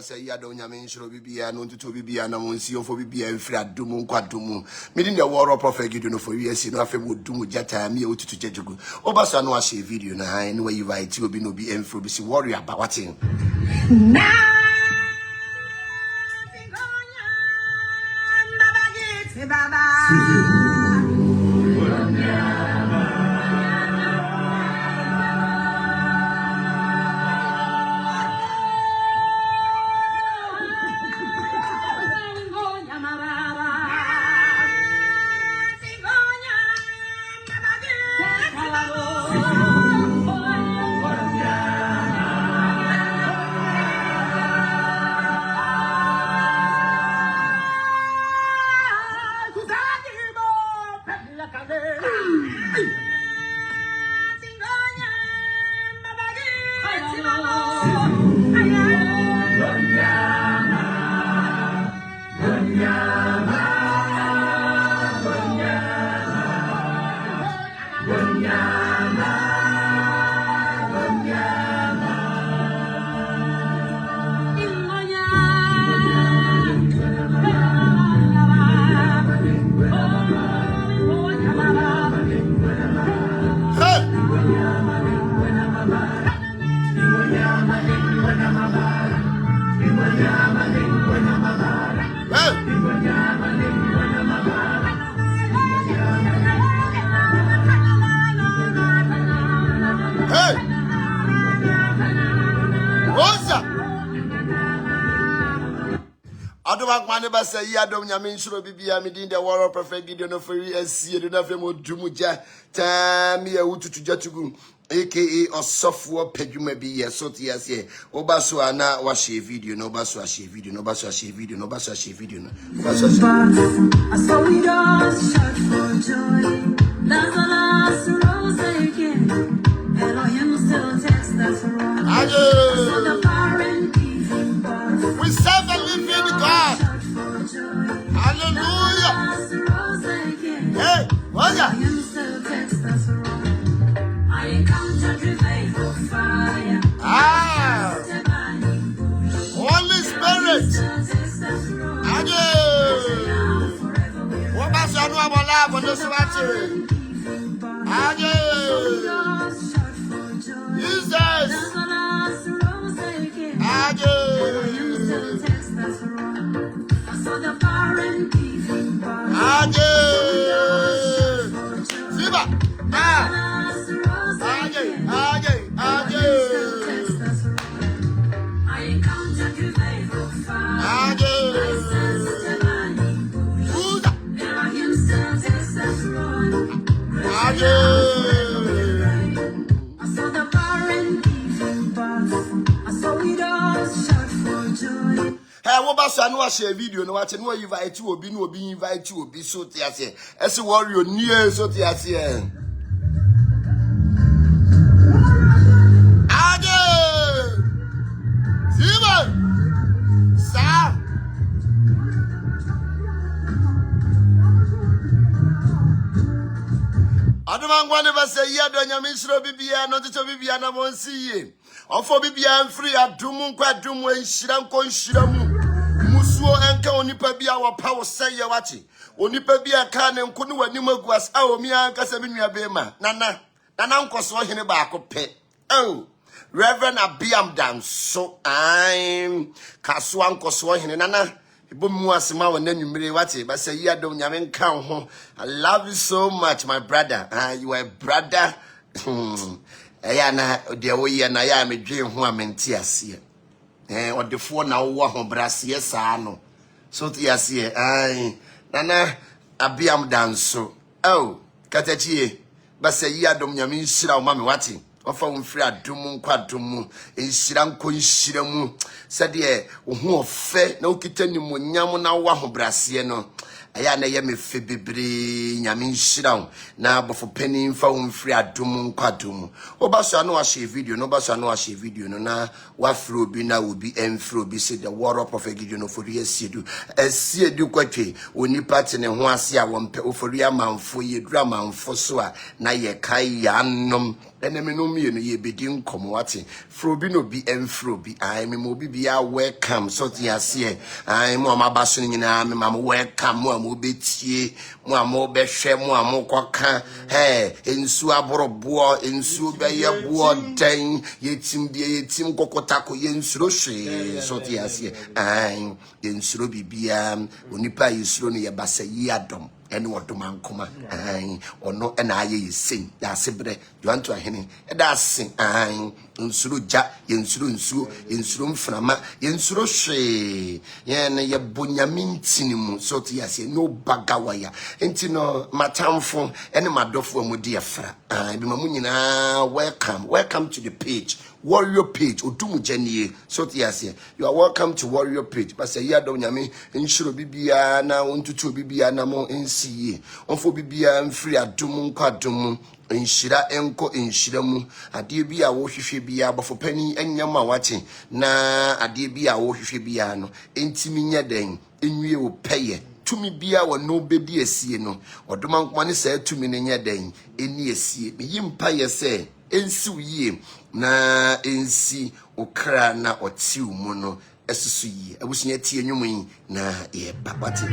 Say, ya don't yamin show bibia, no to bibia, and I won't see you for bibia and frat dumu quadumu. Meaning the war of prophet, you don't know for years, you know, if it would do jata, me to Jejugu. Obasa no a video, na anyway, you write, you will be no be and for be warrior about what thing. Maneba say ya dom nyamin shiro bibia me din the war of perfect gideon no free asi do na fem odumuja tam ya wututu jatugu aka osofo pedwuma bi ye so te ase oba so ana wa share video no oba so a share video no oba so a share video no oba so a share video no oba so I saw we all shout for joy that's the last rose again Elohim still text us wrong we serve the living God. Hallelujah. Hey, what's that? I encountered revival fire. Ah. Holy Spirit. What about you know about love on this battery? Jesus. I know I share video no what no invite you obi no obi invite you obi so te ase ese warrior nie so te ase ade Simon sa Aduma ngwa never say ya do nyame shiro bibia no to bibia na mo nsiye ofo bibia mfiri adum nkwa dum enhira nko nhira mu enka onipa bia wa pawo seye wachi onipa bia ka ne nko ne wani maguas a omi anka se menua be ma nana nkoso hene ba akopɛ oh Reverend Abiam Danso I'm kaso ankoso hene nana ibomu asema wa nanwumire wachi ba say ya dom nyame nka ho I love you so much my brother you are a brother eya na de wo ye na ya medwe ho amenti ase or the phone now wa brassier sano. So tiasie ai nana abiam danso. Oh, katachi basa ya dom nyame nhyira wo ma me wate. Ofa wo mfiri adom nkwadom mu enhyira nko nhyira mu sede wo ho ofe na okita nimonyam na wo ahobrase no aya na ye me fe bebre nyame nhyira wo na bofo pani mfa wo mfiri adom nkwadom oba so na wa share video no ba so na wa share video no na wa fro obi na obi emfro obi say the war of prophet Gideon ofori asiedu kwatwe oni party ne ho ase a wo mpe ofori amanfo yedru amanfo so a na ye kai ya anom enemy no me no ye bedi nkom wate frobi no bi emfrobi I me mo bi bia welcome so tia se I mo amabaso nyina me mam welcome mo amobetie mo amobehwe mo amokoka ensu aborobo ensu beye bo den yetim bia yetim kokotako yensuro hwe so tia se I ensuro bibia onipa yesuro no ye basa yi adom ene wodoma nkoma ono ena aye yisin ya sebre duanto ahene eda sen nsuro ja yensuro nsuo yensuro mframa yensuro hwe ye ne ye bonyame ntini mu so to yase no bagawaya enti no matamfo ene madofo amudi efra bi mamu nyina welcome to the page warrior page odumu janie so to yase you are welcome to warrior page but say ya do nyame nsuro bibia na ontutu bibia na mo nsiye onfo bibia mfiri adom nkwadom nhyira enko nhyira mu ade bi a wo hwehwe bia bafo pani enyama wache na ade bi a wo hwehwe bia no entimi nya den enwie wo peye tumi bia wo no bedi esie no odoma nkoma ne sa tumi ne nya den eni esie me yimpa ye se ensi wiye na ensi okra na otiw mu no esusu yi abusunya tie enwum yi na ye babate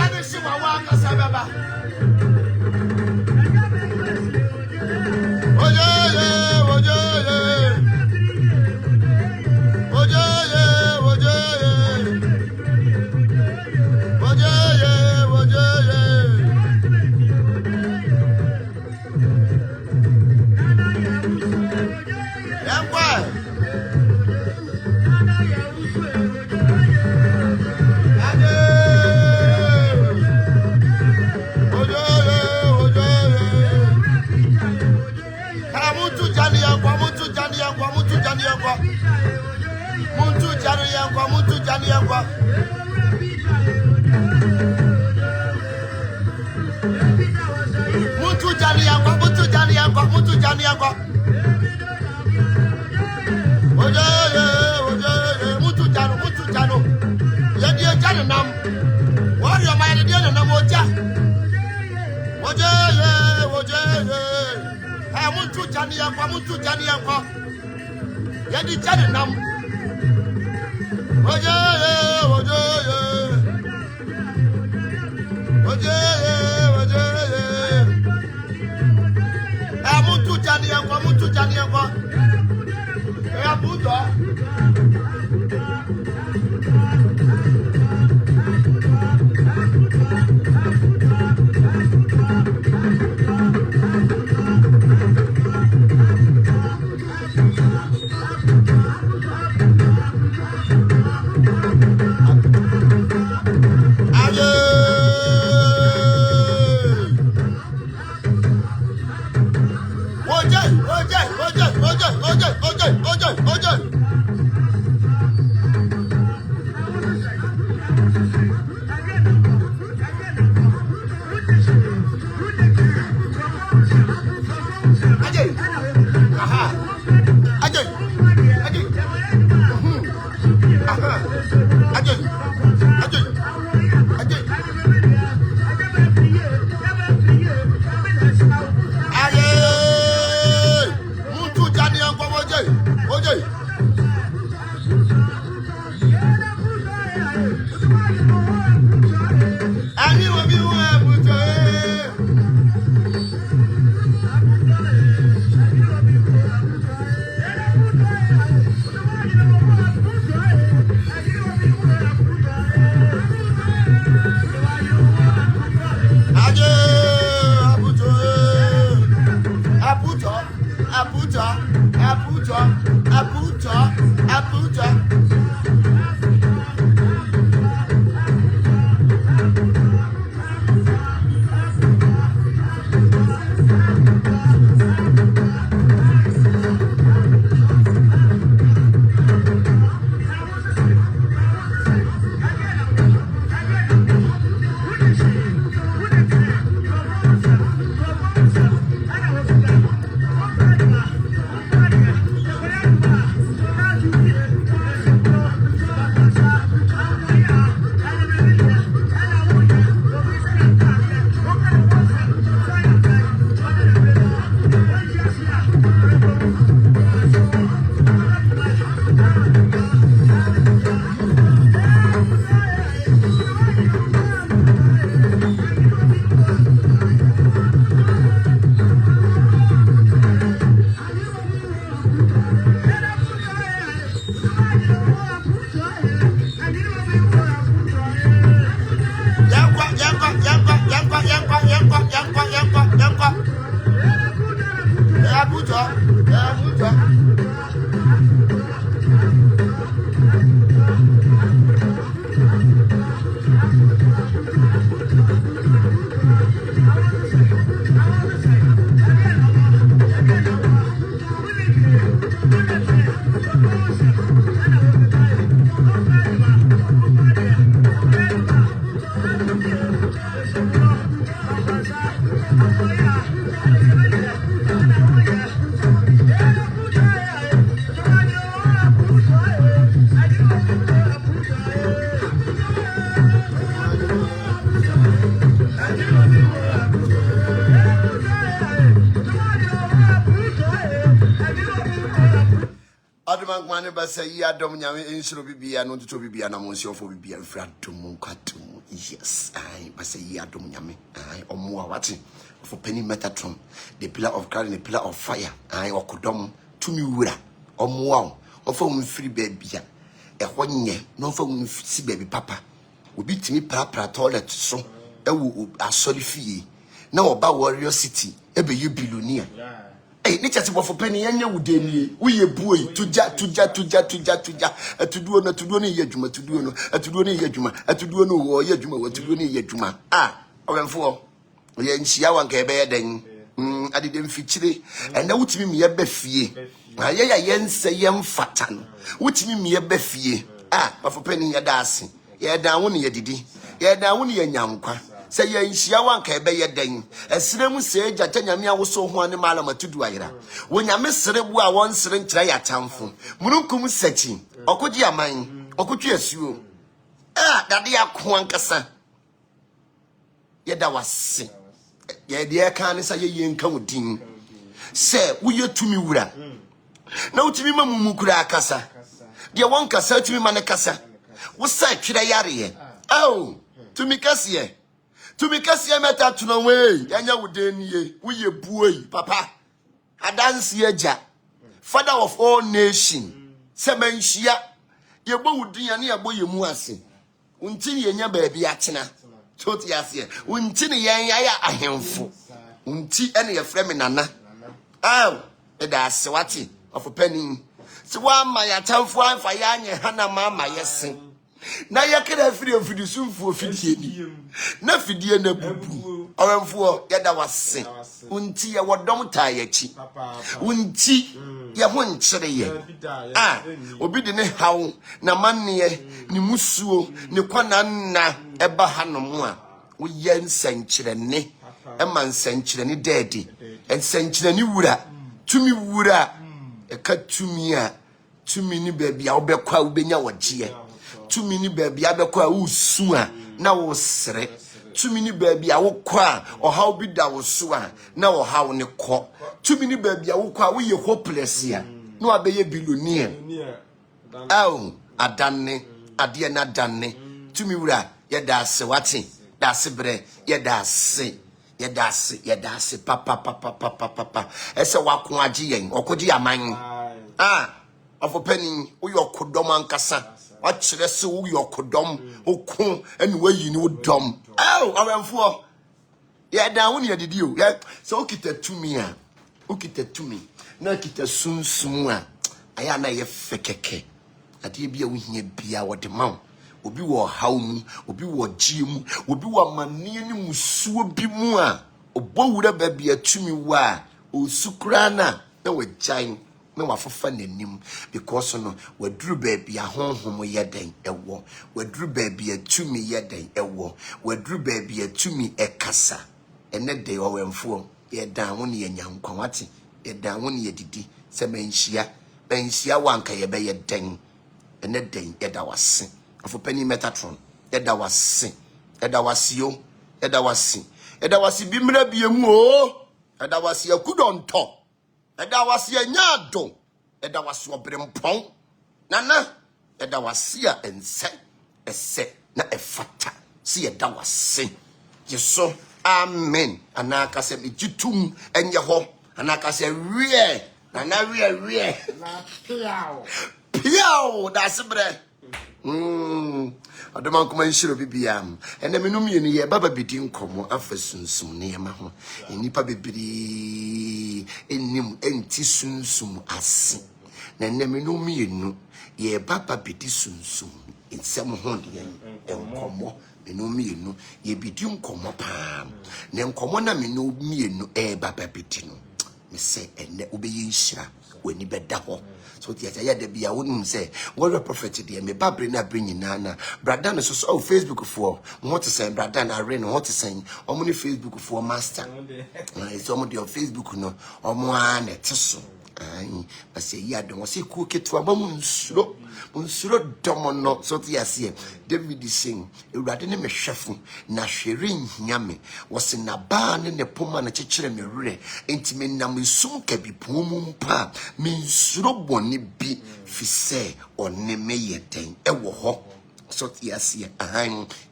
the Shiva Waka Sababa. Mane basa ya dom nyame insuro bibia no to bibia na monsi ofo bibia mfra dom kwatum. Yes, I basa ya dom nyame. I omo wati for penny metatron, the pillar of cloud and the pillar of fire. I okodom to mi wura. Omo ofo mfiri babia. Ehwo nye no ofo mfisi baby papa. Obi timi pra toilet so ewu asori fie. Na oba warrior city ebe ye billionaire. Hey, nature ti for penny anya wudeni uye buoy tuja atuduo no ye adwuma atuduo no ye adwuma atuduo no wo ye adwuma atuduo no ye adwuma owemfo ye nchia wanka ebe ye den adide mfichire ena wutimi me be fie ye ya yense ye mfata no wutimi me be fie for penny ye da ase ye dan wo ne ye didi ye dan wo ne ye nyankwa say ye nhyia wanka ebe ye den esrem se agya nyame awoso ho ane malama tudu ayira wonyame serebu a won sere nkyira ya tamfo mununkum sachi okoji aman okotwe asuo dade akho ankasa ye da wase ye de ka ne say ye nka wodin se woye tumi wura na utimi mamumu kura akasa de won kasa tumi mane kasa wo sa twira yare ye tumi kase to me kasi emeta to no way anya wudenie uye buoyi papa adansi agya father of all nation semanhia yebo wudin ne yebo yemu ase unti yenya baabi atena toti ase unti ne yen ya ahemfo unti ene ye frɛ me nana eda ase wate of penny se wa ma ya tamfo anfa ya anye hana ma yese na yakira fidi sumfu fidie ni na fidie na bubu awemfo yeda wase unti ye wodom ta yachi unti ye ho nkyere ye obi de ne hawo na manne ni musuo ni kwana na eba hanom a wo ye nsankyere ne ema nsankyere ne dedi nsankyere ne wura tumi wura eka tumi a tumi ni baabi a obekwa obenya wogye tumi ni baabi abekwa usu a na wo sere tumi ni baabi a wo kwa ohaw bi da wo so a na ohaw ne kɔ tumi ni baabi a wo kwa wo ye hopeless a no abeye billionaire adanne ade na danne tumi wura ye da ase wate da ase bre ye da ase papa ese wako agye yen okoji aman of penny wo yo kodom ankasa wachire se wo yo kodom okun ene wayi ni wo dom awemfo ye dan wo ne adidi o ye se okita tumi na kita sunsum a aya na ye fekeke ade bia wo hia bia wo de maw obi wo haw mu obi wo gie mu obi wo manne ni musuo bi mu a obowura ba bia tumi wa osukura na wagyan na wafofa nanim because no waduru baabi a honhom yeden ewo waduru baabi a tumi yeden ewo waduru baabi a tumi ekasa ene de owemfo ye dan wo ne yanyankwa wate ye dan wo ne yedidi se manhia wanka ye be yeden ene den ye da wase afo pani metatron ye da wase bi mra biemu ye da wase akudonto eda wase anyado eda wase obrempon nana eda wase a ese na efata si eda wase yeso amen anaka se mejitum enye ho anaka se wie nana wie na piao da sebre adoma nkoma nshiro bibiam ene menum ye ni ye baba bidi nkomo afa sunsum ne yema ho enipa bebiri enim enti sunsum ase na ene menum ye nu ye baba bidi sunsum ensem ho de enkomo menum ye nu ye bidi nkomo pa ne nkomo na menum ye nu baba bidi no me se ene obeyi nshira wani beda ho so tia ya de bia wonum say what a prophet de me babre na bring na brother no so Facebook for what to say brother na rain what to say omuni Facebook for master it's omo de Facebook no omo a na teso But say, yeah, don't say cook it to a moment slow. Unsuro domono, so the asia. David is saying, a radin me chef, na sherin yame, was in a barn in the puma and a chicken me re, intimate namusum can be pumum pa, means roboni be fise or neme yeten, a wo. So yes,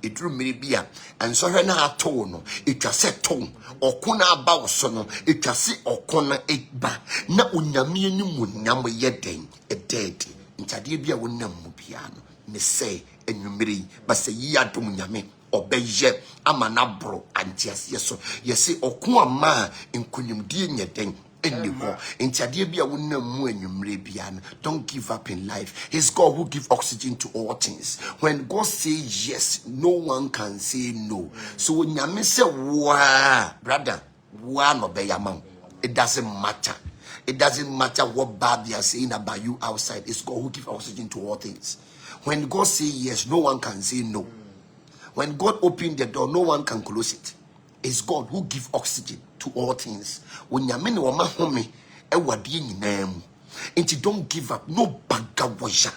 it drew me beer, and so her na tone, it was a tone, or kuna about sono, it was say or corner eight ba, na unyami munyam yedden, a dead, in Tadibia wunam piano, me say, and you miri, but say ye are munyame, or beje, amanabro, and yes, so, yes, say, or kwa ma, in kunyum dear yedden. Anymore, in Tadibia don't give up in life. It's God who gives oxygen to all things. When God says yes, no one can say no. So when you say wow, brother, wow no be yamam. It doesn't matter. It doesn't matter what bad they are saying about you outside. It's God who gives oxygen to all things. When God says yes, no one can say no. When God opens the door, no one can close it. It's God who gives oxygen to all things. When you mean wama home, ewadi nyinam. And you don't give up. No bagawaja.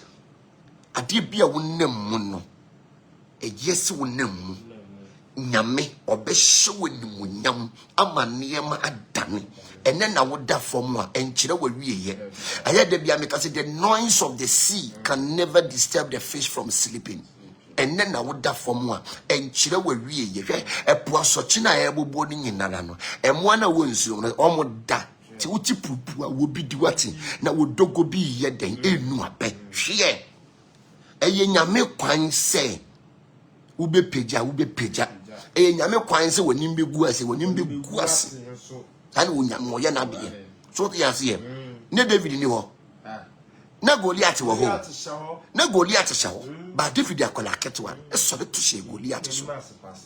Adi bia wonem no. E yes wonem. Nyame obehye wonimunyam ama niema adane. Ene na woda form a enchire wawieye. Aya de bia make say the noise of the sea can never disturb the fish from sleeping. And then I would that for more and chile were ye a poor such in a able body in Narano. And one was almost that. Uti pupua would be duati. Now would dogo be yet then a no bet. She a yame quine say Ube peja, a yame quine say when him be guasi, when him be guasi. And when Yamoyana be. So they are here. Ne David knew. Na Goliath wo ho na Goliath shawo but David akola ketwa e so to she Goliath so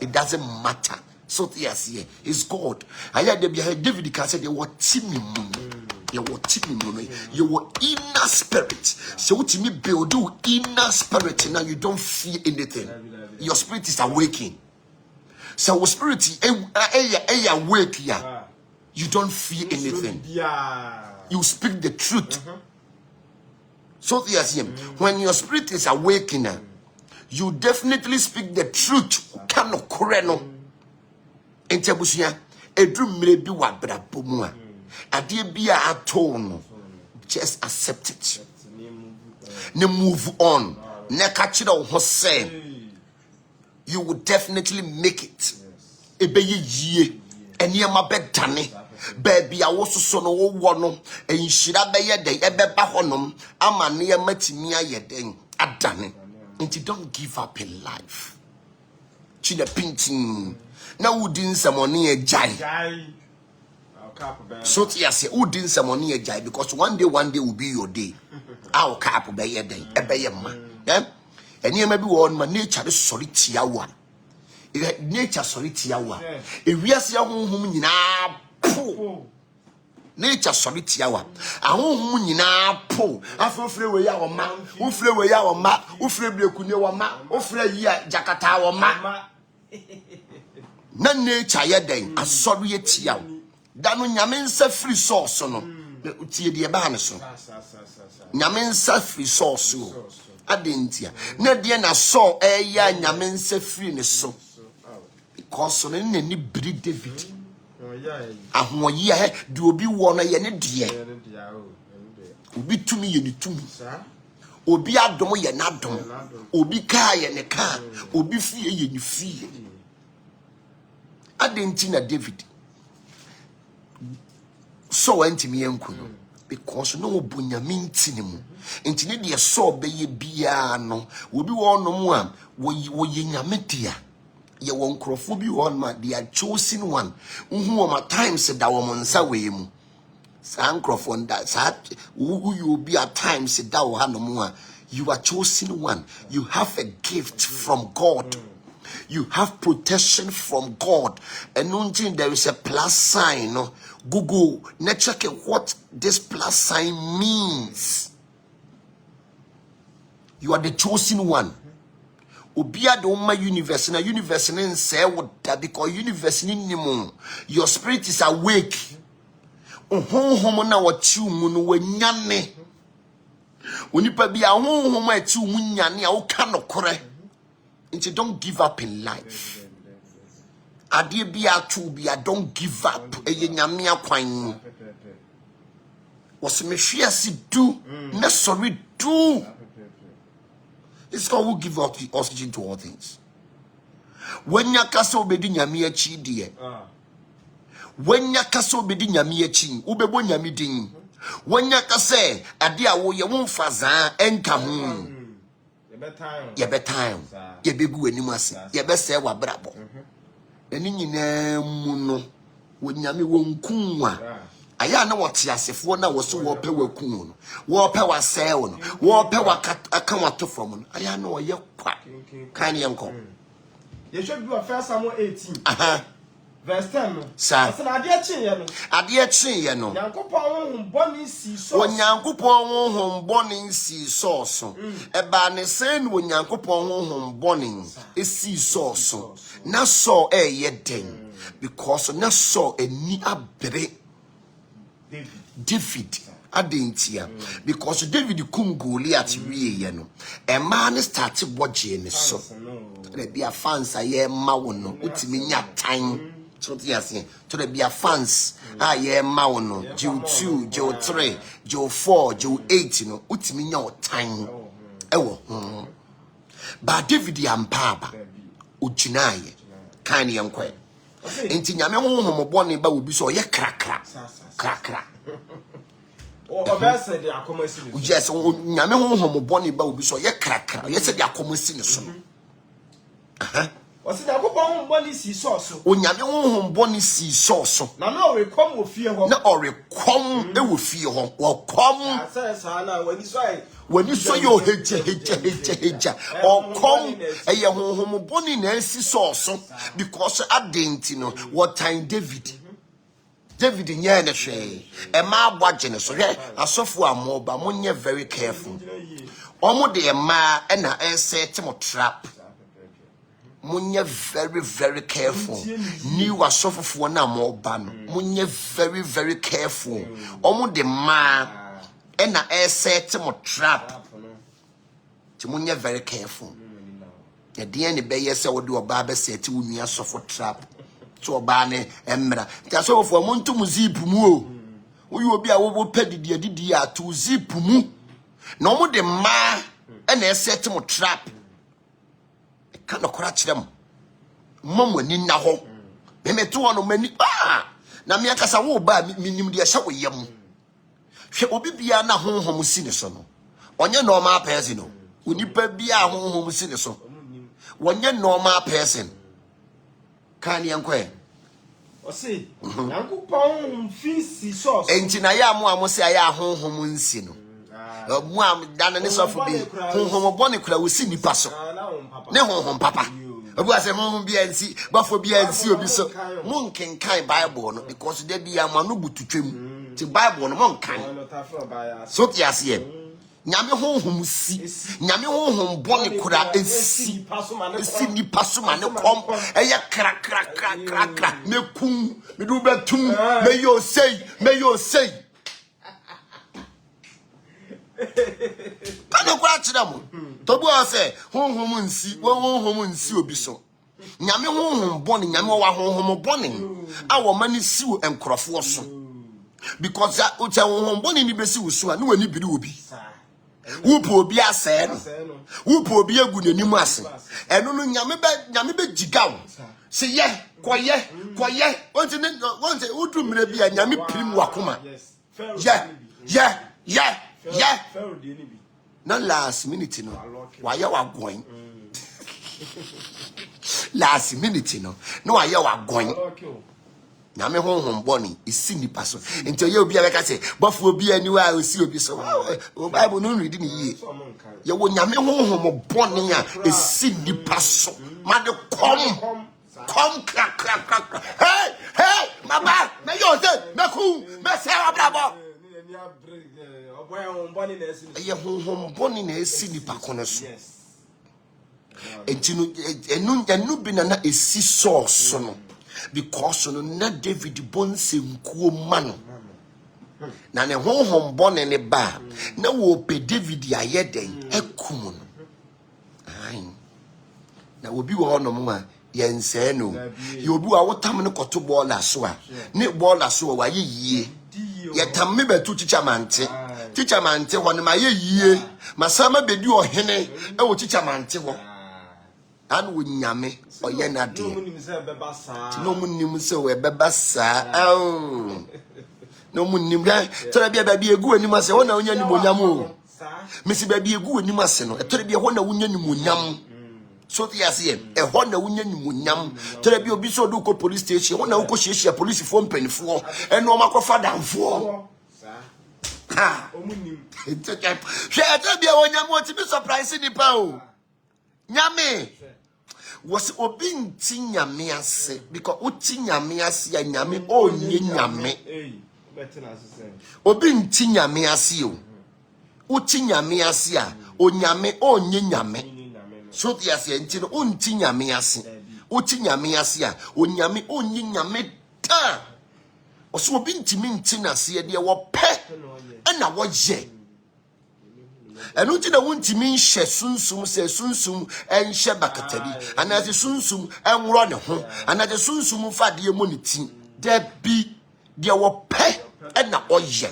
it doesn't matter. So yes here is God. Aya de bia David can say they were timi mu your inner spirit. So what me build do inner spirit now you don't feel anything. Your spirit is awakening. So your spirit awake ya. You don't feel anything. You speak the truth. So yes, when your spirit is awakening, you definitely speak the truth. Kano kureno. Entebusia, edrum maybe wa brabumwa. Adi bia atone. Just accept it. Ne move on. Ne catch it on say. You will definitely make it. Ebe ye. Enyama bedane. Baby, I was so no one, and should I be a day, a beba honum, a man near Matimia yeding, a done. And you don't give up in life. China painting. Now, who didn't some money a jai? So, yes, who didn't some money a jai because one day will be your day. Our cap by a day, a bay man. Yeah, and you may be one, my nature is sorry tiawa. Nature sorry tiawa. If we are young woman now. Nature sorry tiawa. Ahun nyina po. Afofre we ya wo ma. Ufre we ya wo ma. Ufre blekunye wo ma. Ufre yi jakata wo ma. Na nature ye den asori etia. Da no nyame nsa free source no. Utie de ba ne so. Nyame nsa free source o. Adentia. Na de na so ya nyame nsa free ne so. Because no ni bri David. Ahoye he de obi wo no ye ne de obi tumi ye ne tumi obi adom ye na dom obi ka ye ne ka obi fie ye ne fie adenti na David so antimi enku no because no obunyame ntini mu ntini de so be ye bia no obi wo no mu a wo ye nyame dia ye won krofo bi won ma they are chosen one who ma times da wo nsa we mu san krofo that who you be at times da wo ha no mu a you are chosen one. You have a gift from God. You have protection from God. And until there is a plus sign, no Google, let's check what this plus sign means. You are the chosen one. Obia do my universe na universe say what that because universe ni mo your spirit is awake honhom na wachiw mu no wanyane onipa bia honhom achiw mu nyane a woka no kore nti don't give up in life ade bia atwo bia don't give up eye nyame akwan was me hwe asi do na sorry do. It's God who give up the oxygen to all things. When ya kasa obedi nyame achi die when ya kasa obedi nyame achi ubebo nyame din when ya kasa ade a wo ye wonfa zaa enka ho ye betan ye begu anim ase ye bese wa brabo eni nyina mu no wo nyame wonkunwa aya na wote asefo na wo so wo pe wakun no wo pe wasɛ wo no wo pe waka wato from no aya na wo ye kwa kan ye nko ye should do a first Samuel 18 verse 10 no sa ade kye no Nyankopɔn bɔne si so Onyankopɔn honhom bɔne si so eba ne sen no Onyankopɔn honhom bɔne esi so na so ye den because na so ani abere David adentia because David kum Goliath wie ye no e man start boje ne so re bia fans aye ma wo no utimi nya tan so tiase to re bia fans aye ma wo no Joe 2 Joe 3 Joe 4 Joe 8 no utimi nya o tan ewo ba David ampaba ojinaye kan ye nkwa enti nyame honhom bɔne ba obi so ye krakra obese de akomasi ne yes nyame honhom bɔne ba obi so ye krakra ye se de akomasi ne so Osi Nyankopɔn bɔne si so onyame honhom bɔne si so na na orekom wo fie ho na orekom e wo fie ho wo kom asa na wani so yo heja or come eye honhom bɔne na si so because adenti no what time David nye na hwe e ma abwaje ne so hwe asofo amoba monye very careful omo de ma e na e set mo trap munye very careful ni wasofofo na amoba no munye very careful omo de ma e na e set mo trap ti munye very careful e de ne be yese wo de oba be set wo nua sofo trap to oba ne emra ti asofo montu zip mu o wo yi obi a wo pedidi a to zip mu na omo de ma e na e set mo trap ka no kora kirem momo ni na ho me to wono mani na me akasa wo ba minim de hye wo yam hwe obi bia na honhom si ne so no onye normal person no onipa bia honhom si ne so wonye normal person kan ye nkwe osi Nyankopɔn fi si so enti na ya mo se aya honhom nsi no mu am dan ne sofo bi honhom bɔne kura wo si nipa so ne honhom papa obi ase honhom bia nsi bafo bia nsi obi so mon kenkan Bible no because there be am no bututwem ti Bible no mon kan so ti ase nyame honhom si nyame honhom bɔne kura esi nipa so ma ne kom eye kra me kum me do betum me yo say Kano kwa chidamo to bu ase honhom nsi obi so nyame honhom bɔne nyame wa honhom bɔne a wo mani siwo enkrofo so because uche honhom bɔne ni besi wo so a no wani biri obi wupo obi ase no wupo obi egu nanim ase eno no nyame be jigaw se ye koye wonte udu mre bia nyame pirim wakoma yeah na last minute no why you are going last minute no why you are going na me honhom bɔne isi nipa so enti ye obi abeka se bafo obi aniwa a osi obi so o Bible no read ni yie ye wo nyame honhom bɔne a isi nipa so ma de kom kra hey mama me yo se me ku me se abrabo ye honhom bɔne na esi nipa kono so enti no enu bi na esi source no because no na David bonse nkuo ma no na ne honhom bone ne ba na wo pe David ayeden ekum no ai na obi wo no mo a yense no ye obi wa wotam ne koto bola so a ne bola so wa ye yie ye tam me betu chicha mante ho ne ma ye yie masama bedi ohene e wo chicha mante ho an wo nyame oye na de no munim se we beba sa no munim da tora bia ba egu anim ase ho na wonya ni monyam o mesi ba bia egu anim ase no tora bia ho na wonya ni monyam so ti ase e ho na wonya ni monyam tora bia obi so do ko police station ho na wo ko hyehyia police fo mpanifo e no makofa danfo ha omunim hwe tora bia wonyam o ti be surprise ni pa o nyame was obi nti nyame ase because uti nyame ase ya nyame onye nyame obi nti nyame ase o uti nyame ase a onyame onye nyame so ti ase nti no unti nyame ase uti nyame ase a onyame onye nyame ta oso obi nti na ase de wo pe na wo je enu ti na wontimi nhye sunsum se sunsum enhye bakatari anaze sunsum enwro ne ho anaze sunsum fade mo ne ti da bi de wo pe na oye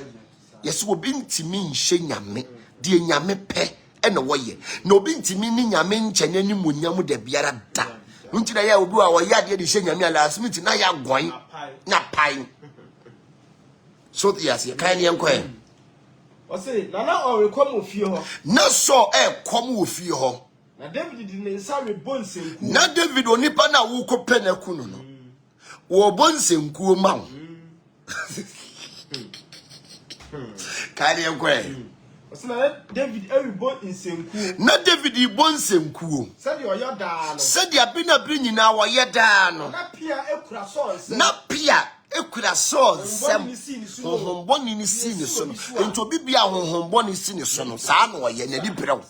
yeso obi ntimi nhye nyame de nyame pe na woye na obi ntimi ni nyame nkyene ni monyam da biara da nti na ya obi wa woye ade de hye nyame ala asmiti na ya gwan na pai so yes ye kan ye nkwa o say nana o rekom ofie ho na so kom ofie ho na David di ne nsa we bonsenku na David onipa na wo ko penaku no wo bonsenku ma wo kan ye nkwa o say na David e we bonsenku na David i bonsenku say de oyo da no say de abina bi nyina wo ye da no na pia ekura so nse na pia ekura so nsem honhomboni ni si ni so ento obi bia honhomboni si ni so no saa no ye na di brew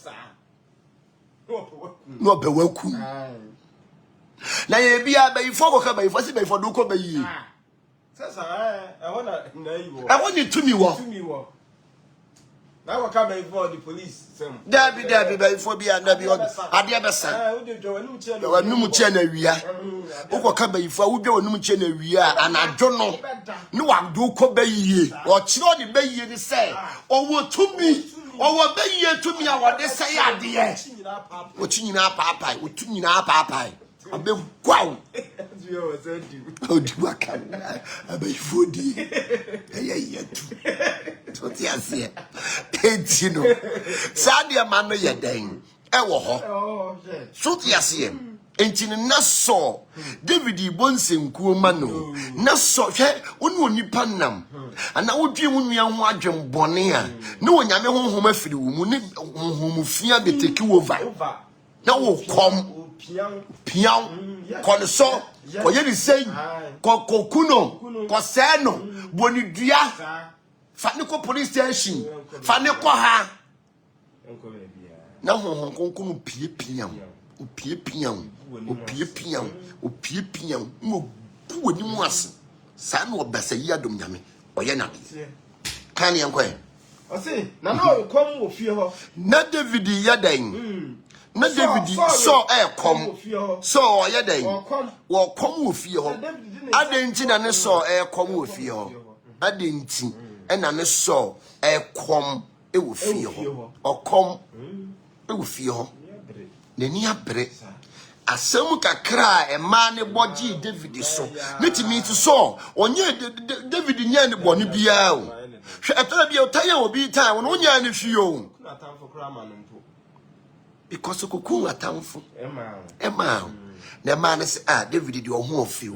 no be waku na ye bia ba ifo ko ka ba ifo si ba ifo do ko ba yi sasa e wona na yi wo e woni tumi wo na wo ka ba ifo the police sem dabi ba ifo bia na bi ade besa wo de jowanu che na wanum che na wia wo ka ba ifo wo bia wanum che na wia anajo no ni wa do ko ba yi o kiro ni ba yi ni se owo tumi owo ba yi tumi a wo de se ya de ye o chi nyina paapai o tu nyina paapai abe gwaw o di waka abe ifodi yetu so ti ase enti no sadia ma no ye den e wo ho so ti ase enti na so David bonsenkuo ma no na so hwe woni onipa nam ana wodwie mu nua ho adwem bone a na wonyame honhom afiri wo mu ne honhom fia be take over na wo kom pian kon so ko ye ni sen ko kuno ko se no boni dua fa ne ko police station fa ne ko ha na honhom konkunu pian opian mo ku woni mu ase sa na obasa yi adom nyame oye na kan ye nkwa o say na no kom wo fie ho na David yadan na David so kom so oye dan wo kom wo fie ho adenti na ne so kom wo fie ho adenti na ne so kom e wo fie ho okom e wo fie ho neni abre asem kakra e ma ne boji David so metimi ti so onye David nya ne bone bia o hwe etara bia otaya obi tan won nya ne hwie o because kokun atamfo ema na ma ne se David di oho ofi o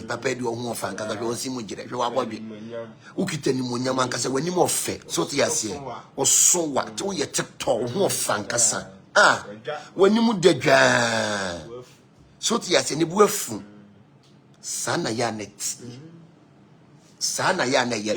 papa di oho ofa nka ga onsi mu gire hwe wa bobi ukita ni monyam anka se wani mo fe so ti ase o so wa ti wo ye tiktok oho ofa nka sa wani mu dadwa so ti ase ni bu afu sana ya net sana ya na ye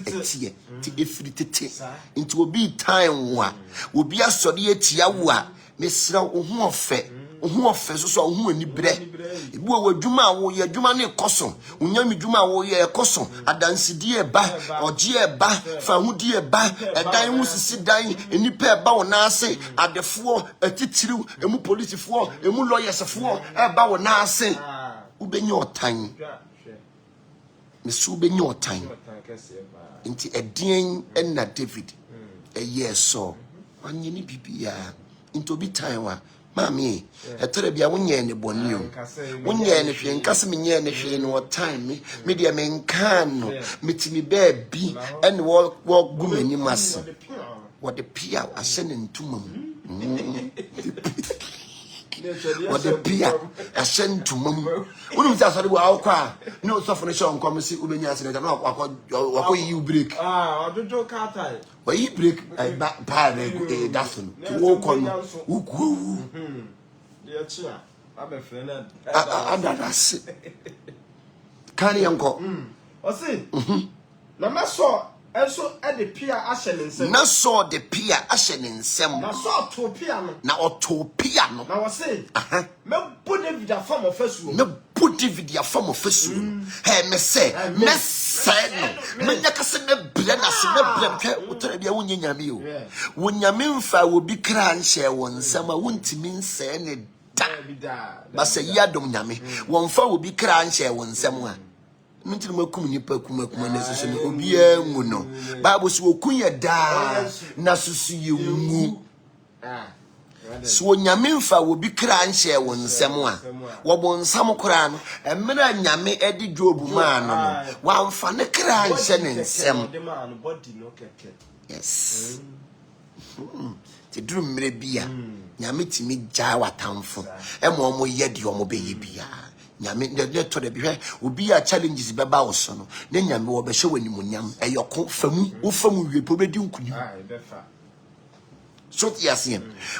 etie ti efritete nti obi time wa obi asori atia wo a mesra wo ho ofe Who offers so who any bre. If we were Juma, we are Juma ne Cosson, Unyami Juma, we are Cosson, a dance dear ba, or dear ba, for dear ba, a dime who sit dying, and you pair bow nase, at the floor, a titiru, a mu police for, a mu lawyers of war, a bow nase, ube your time. Miss Ube your time. Into a ding and not David. A year so. One yenny pipia into be time. Mammy, a terribia one year in the bonny. 1 year in a train, Casimir in a train or time, media men can, meet me bear be and walk woman you must. What the Pia are sending to mum. What the Pia are sent to mum. When we started our car, no softening on commerce, Ubenias, and I know you break. I don't know car. Why you break a back pad a dozen to walk on who Dear Chia, I'm a friend. that's it. Canny uncle. I see. Now, saw and so at the Pia Ashen in some. Now saw the Pia Ashen in some. Now saw to piano. Now to piano. Now I say, no put it with a form of first room. No put it with your form of first room. Hey, me say, me yakase me blena se me blemke utorabia wonyanya mi o wonyame mfa wo bi kra nhye won nsama wontimi nse ne da ba se yadom nyame wonfa wo bi kra nhye won nsam a ntiri makum nipa kuma na susu ne obi anwu no bible so okunya da na susu ye ngu so nyame mfa wo bi kra nhye won nsam a wo bon nsam kra no emra nyame edi job ma no wamfa ne kra nhye ne nsam yes ti duru mre bia nyame timi gya watamfo emo mo ye de omo beye bia nyame de to de bihwe obi a challenges beba wo so no ne nyame wo be hye wani munyam eyoko famu wo famu wie po be di nkuni so yes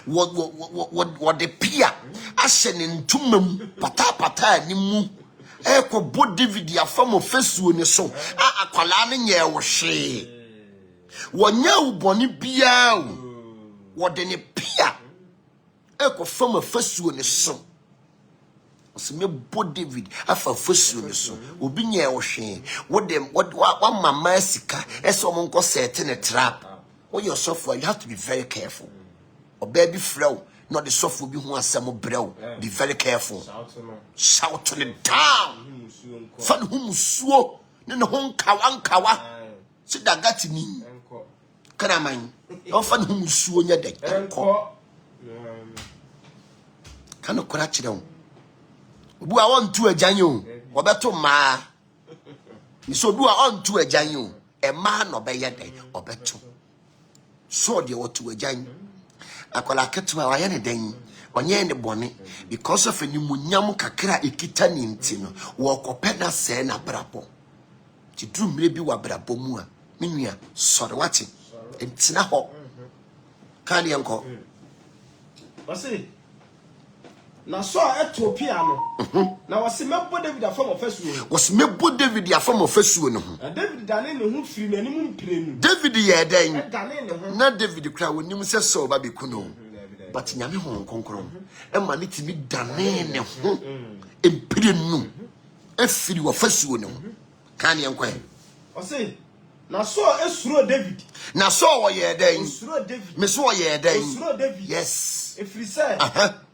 what the Pia ashen ntumam pata ni mu eko bo David ya famo fesuo ne so akwala ne nye wo hwe wonya uboni bia wo de ne Pia eko famo fesuo ne so so me bo David afa fesuo ne so obi nye wo hwe wo dem wa mama sika eso mo nko set ne trap. When you're software, you have to be very careful. Or baby flow, not the software be who has some bro. Be very careful. Shout on it down. Fan whom so, then home kawa. Sit that got to me. Can I mind? Your fan whom so on your deck. Can I correct you down? Do I want to a janyo? Or better ma? So do I want to a janyo? A man or by your day or better. So they ought to a giant. I call a cat to our any day. Onye ne bone because of any munyam kakra ekitani ntino wo kopena se na brapo ti drum rebi wa brapo mu a menua sori wate entina ho kan ye nko wase na so Ethiopia no na wase mebo David afam ofasuo wase mebo David afam ofasuo no David dane ne ho firi nanim mpirenu David ye den dane ne ho na David kra wonim se so ba bekuno but nyame ho konkron e ma ne timi dane ne ho mpirenu afiri wofasuo no kan ye nko wase na so esuro David na so wo ye den esuro David me so wo ye den esuro David yes efiri say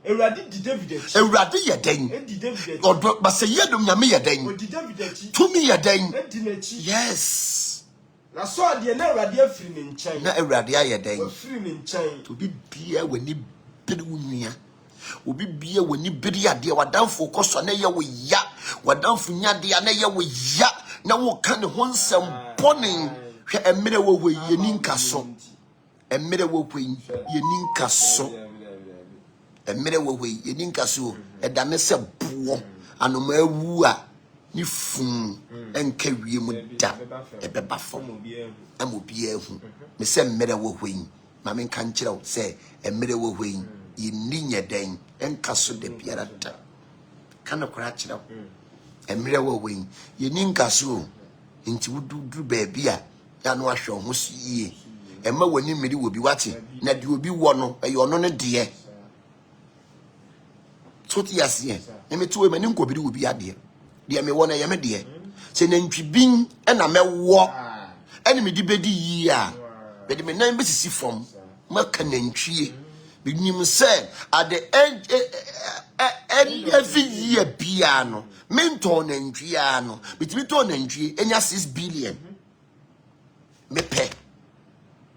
Ewurade di David echi Ewurade ye den di David echi odo ba se yedom nyame ye den di David echi tumi ye den di n'echi yes na so de na Ewurade afiri ne nchen na Ewurade aye den afiri ne nchen obi bia wani biri wunua obi bia wani biri ade wadamfo koso na ye wo ya wadamfo nyade na ye wo ya na wo kan ho nsem bonin hwe emere wo wo ye ninkaso emere wo kwen ye ninkaso emere wo wo ye ninkaso edane se bo anoma awu a ni fun enka wie mu da ebeba fo amobi ehu me se emere wo kwen ma men kan kire se emere wo kwen ye ninya den enkaso de biara da kana kora kire emere wo kwen ye ninkaso nti wudu baabi a ya no ahwe ho sie ema wani mmiri wo bi wate na de obi wo no e yo no ne de Tot yes, yeah. And me too, and go be will be a dear. Dear me one, I am a dear. Say, Nantry Bean, and I may walk. Enemy debedi ya. But me name is see from Macanentry. Begin said at the end every year piano. Menton and Giano. Between ton and G, and 6 billion. Me pay.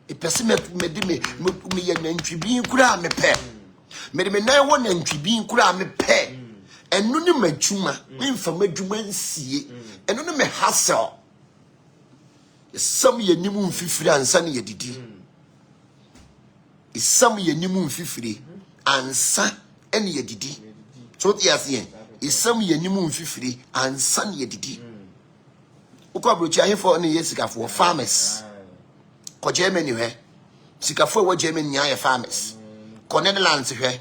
A person me an entry being cram me pay. Me na one entry being cram me pay. And no me chuma, me from me juman see, and no me hassle. Some ye nimun fifri and sunny ye didi. Is some ye nimun fifri and sun any ye didi. So yes, ye is some ye nimun fifri and sun ye didi. Ukabrucha here for any years for farmers. Ko Germany he. Sikafo wa Germany ya farmers. Ko Netherlands he.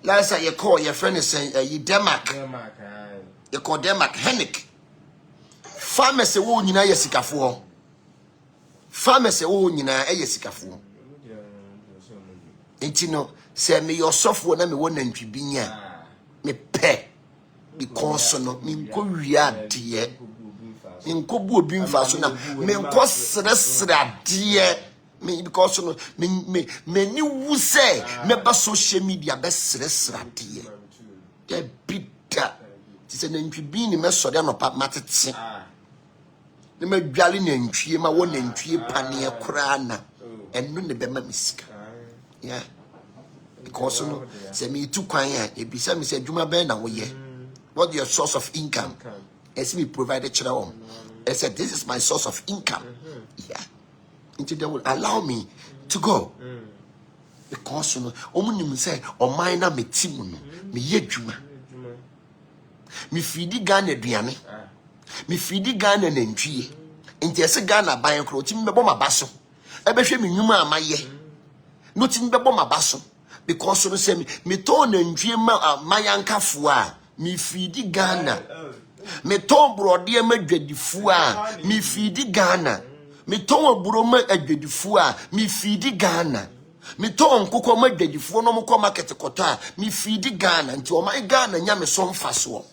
Last year you call your friend is saying Denmark. You call Denmark Hennick. Farmers wo nyina ye sikafo. Farmers wo nyina ye sikafo. Enti no say me your software na me won nantwi binya. Me pe because no me nko wia de. Me nko bu obi mfa so na me nko sresra de. Me because no me ni wu say me ba social media be sresra de. De bitter. Ti say nantwi bi ni me so de no pa matete. Ne ma dwale nantwie ma wo nantwie pane kura na enu ne be ma misika. Yeah. Because no say me tu kwan ya e bi say me say adwuma ben na wo ye. What your source of income? As me provided children. I said this is my source of income. Yeah. Until they will allow me to go. Because no omunim say o man na me tim no me ye adwuma. Me feedi Ghana aduane. Me feedi Ghana nantwie. Enti ese Ghana ban kro ti me bebo mabaso. E be hwe me nwuma amaye. No ti me bebo mabaso because no say me ton nantwie ma mayankafo a me feedi Ghana. Me ton brode ma dwadifo a me feedi Ghana. Me ton aburo ma adwadifo a me feedi Ghana. Me ton kokko ma dwadifo no mo ko market kota me feedi Ghana. Nti o my Ghana nya me so mfaso.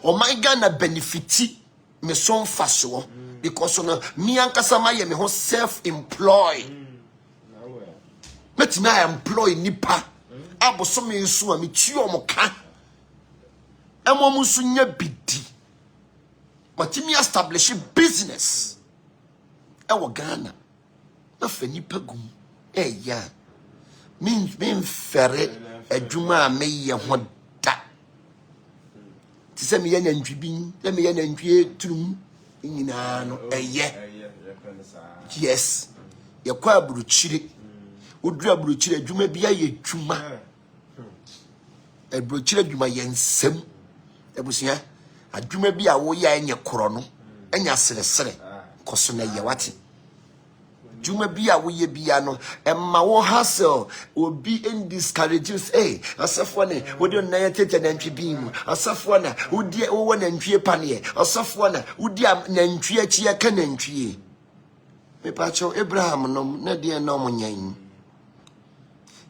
O my Ghana benefiti me so mfaso because no me ankasa ma ye me ho self employed. Let me employ nipa aboso me nso a me tuo mo ka emo mo so nya bidi but me establish business e wo Ghana na fa nipa gum ya me fere adwuma me ye ho da ti se me ye nantwi bin le me ye nantwie turum nyina no yes ye kwa buruchire Udra bruchire adwuma bia ye dwuma. Bruchire adwuma ye nsem. Ebusia adwuma bia wo ya enye koro no. Enya seresere. Koso na ye wate. Adwuma bia wo ye bia no emma wo hustle obi in discourages asafo ne wo de na ye tete nantwi bi mu. Asafo na wo de wo nantwie pane. Asafo na wo de nantwie achi ya ka nantwie. Me pacho Abraham no na de na mo nyan.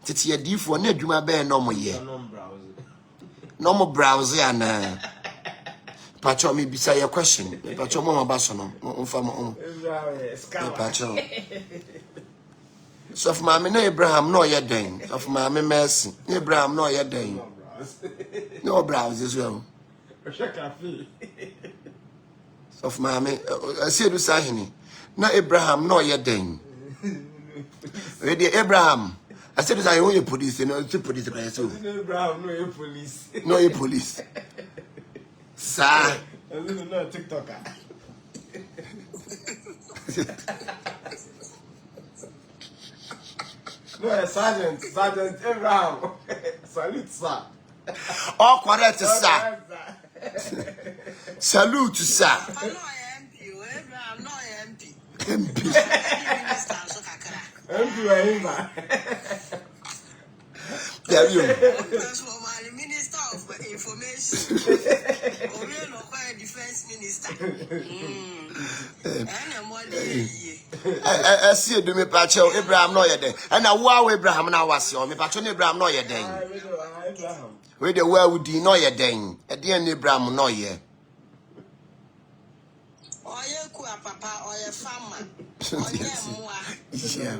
Titi ye difo na adwuma be no mo ye no mo browse ana pacho me bisa your question pacho mo mabaso no mfa mo pacho so for me na Abraham no ye den so for me mercy Abraham no ye den no browse as well so for me I say do sahini na Abraham no ye den ready Abraham I said, I owe you police, you know, to police. No, police. No, you police. Sir. I didn't know TikToker. No, Sergeant Abraham. Salute, sir. All correct, sir. Salute, sir. I'm not MP, Abraham, not MP. MP. There you Minister of Information. Defense Minister. I see you do me pacho Abraham no ye den. And now wow Abraham na was your me pacho Abraham no ye den. We the well would no ye den. A dear Abraham no ye. Papa or your farmer. Yeah.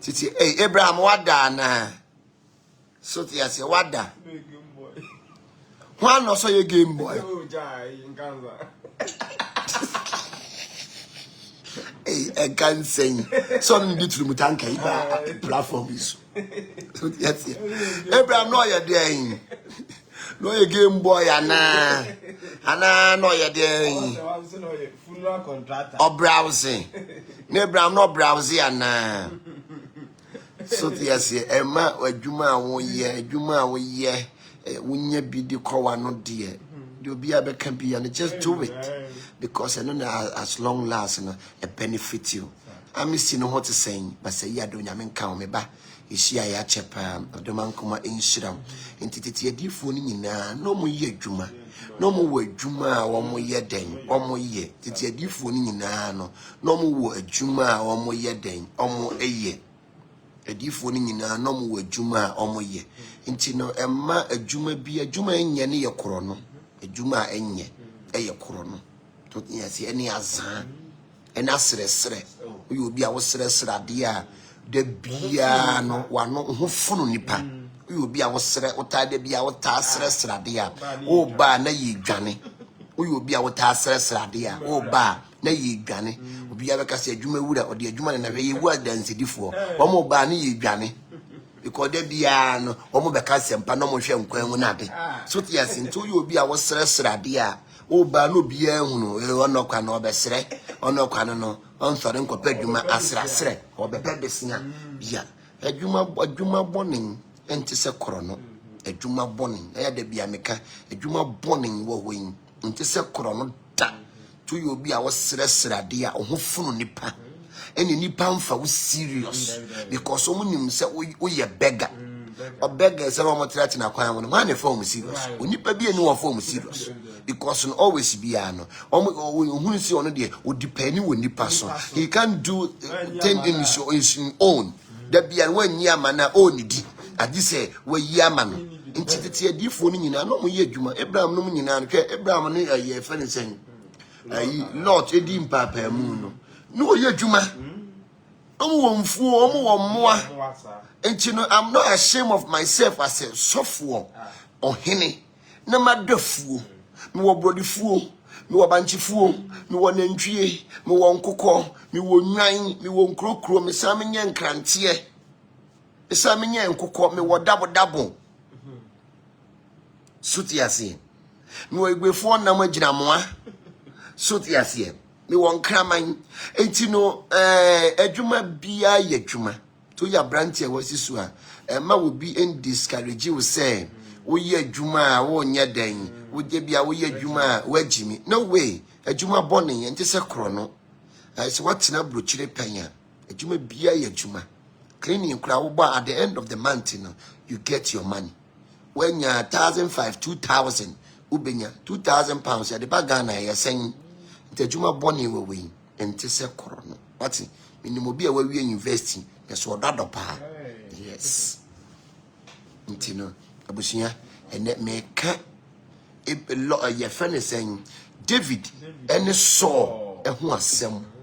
Titi, hey, Abraham, what da? So, yes, what da? One also your Game Boy. Hey, I can't say. Some little mutanka platform is. Yes, Abraham, no, you're there. No, your Game Boy, Anna, no, you're there. Or browsing. Abraham, no browsing, Anna. So, yes, Emma, or Juma, 1 year, Juma, 1 year, when you be the call, no dear. You'll be able to be and just do it because I know that as long last it benefit you. I'm missing what to say, but say, yeah, don't you mean count me back? Is she a chap of the man come in Shram? Entity a dear phone in no more year, Juma. No more word Juma, 1 more year, then, 1 more year. Titty a dear phone in no more word Juma, 1 more year, then, 1 more a year. A dear phone in no more word Juma, 1 more year. Intino, a ma a Juma be a Juma in Yanni a chrono. Juma enye eye koro no to yes any azan and asresre we obi a wo sresre ade a da bia no wano ho funu nipa we obi a wo sre ota da bia wo ta sresre ade a o ba na yi dwane we obi a wo ta sresre ade a o ba na yi dwane obi a beka se adwuma wura o de adwuma na hwe yi wu adansedifo o mo ba na yi dwane because they be no omo beka sempa no mo hwe nkwan mu na de so yes nto you obi a wo sresre de a o ba no bia hunu e ono kwa no obesre ono kwa no on sore nkopa adwuma asrasre obepa besia bia adwuma bonin enti se koro no adwuma bonin e da bia meka adwuma bonin wo hoyin enti se koro no da to you obi a wo sresre de a ho funu nipa any nipa mfa wo serious because omunim say wo ye beggar or beggar say no trate na kwan wo man fa wo serious onipa bi eni wo fa wo serious because no always be ano ohun si ono de o depend wo nipa so he can do thing in his own that be an when yama na onidi adi say we yama no ntititi adifo no nyina no mo ye adwuma Abraham no nyina no hwe Abraham no ye fa ne sen ayi Lot edi mpapa mu no ye adwuma and you know, I'm not ashamed of myself as a software or henny. No matter fool, me wa body fool, me wa banchi fool, me wa nentrie, me wa nkoko, me wa nwan, me wa nkrokro, me sa me nya nkrantie. Me sa me nya nkoko, me wa double. Suti ase. Me wa igbefo na magina moa. Suti ase. Me won kraman enti no adwuma bia ye adwuma to ya branch e wasisu a ma wo bi en discourage wo say wo ye adwuma a wo nya dan wo je bia wo ye adwuma a wagimi no way adwuma bonin enti se kro no so what na brochire panya adwuma bia ye adwuma cleaning kra wo ba at the end of the month no you get your money when you 1,500 2,000 ubenya 2,000 pounds ya de bagana ya sen Juma Bonnie we and Tessa Corono. What's it? Minimobia where we investing, yes, or that pa. Yes. Intino, Abusia, and that may cut a lot of your friend saying, David, and saw a who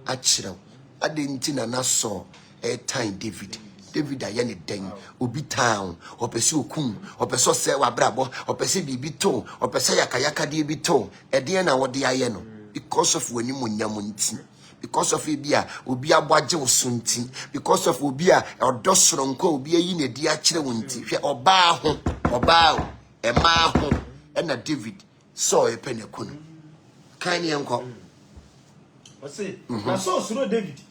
actually. I didn't na saw a time David. David ayane den obi town or pursue kum or pursue se wa brabo or pursue bibi to or pursue yakayaka de bito e de na wo de ayeno because of when you munyamunti because of ebia obi abwaje osunti because of obi a odosronko obi ayi na di a kire wonti hwe oba ho e ma ho e na David saw e penekunu kan ye nko o say na so suro David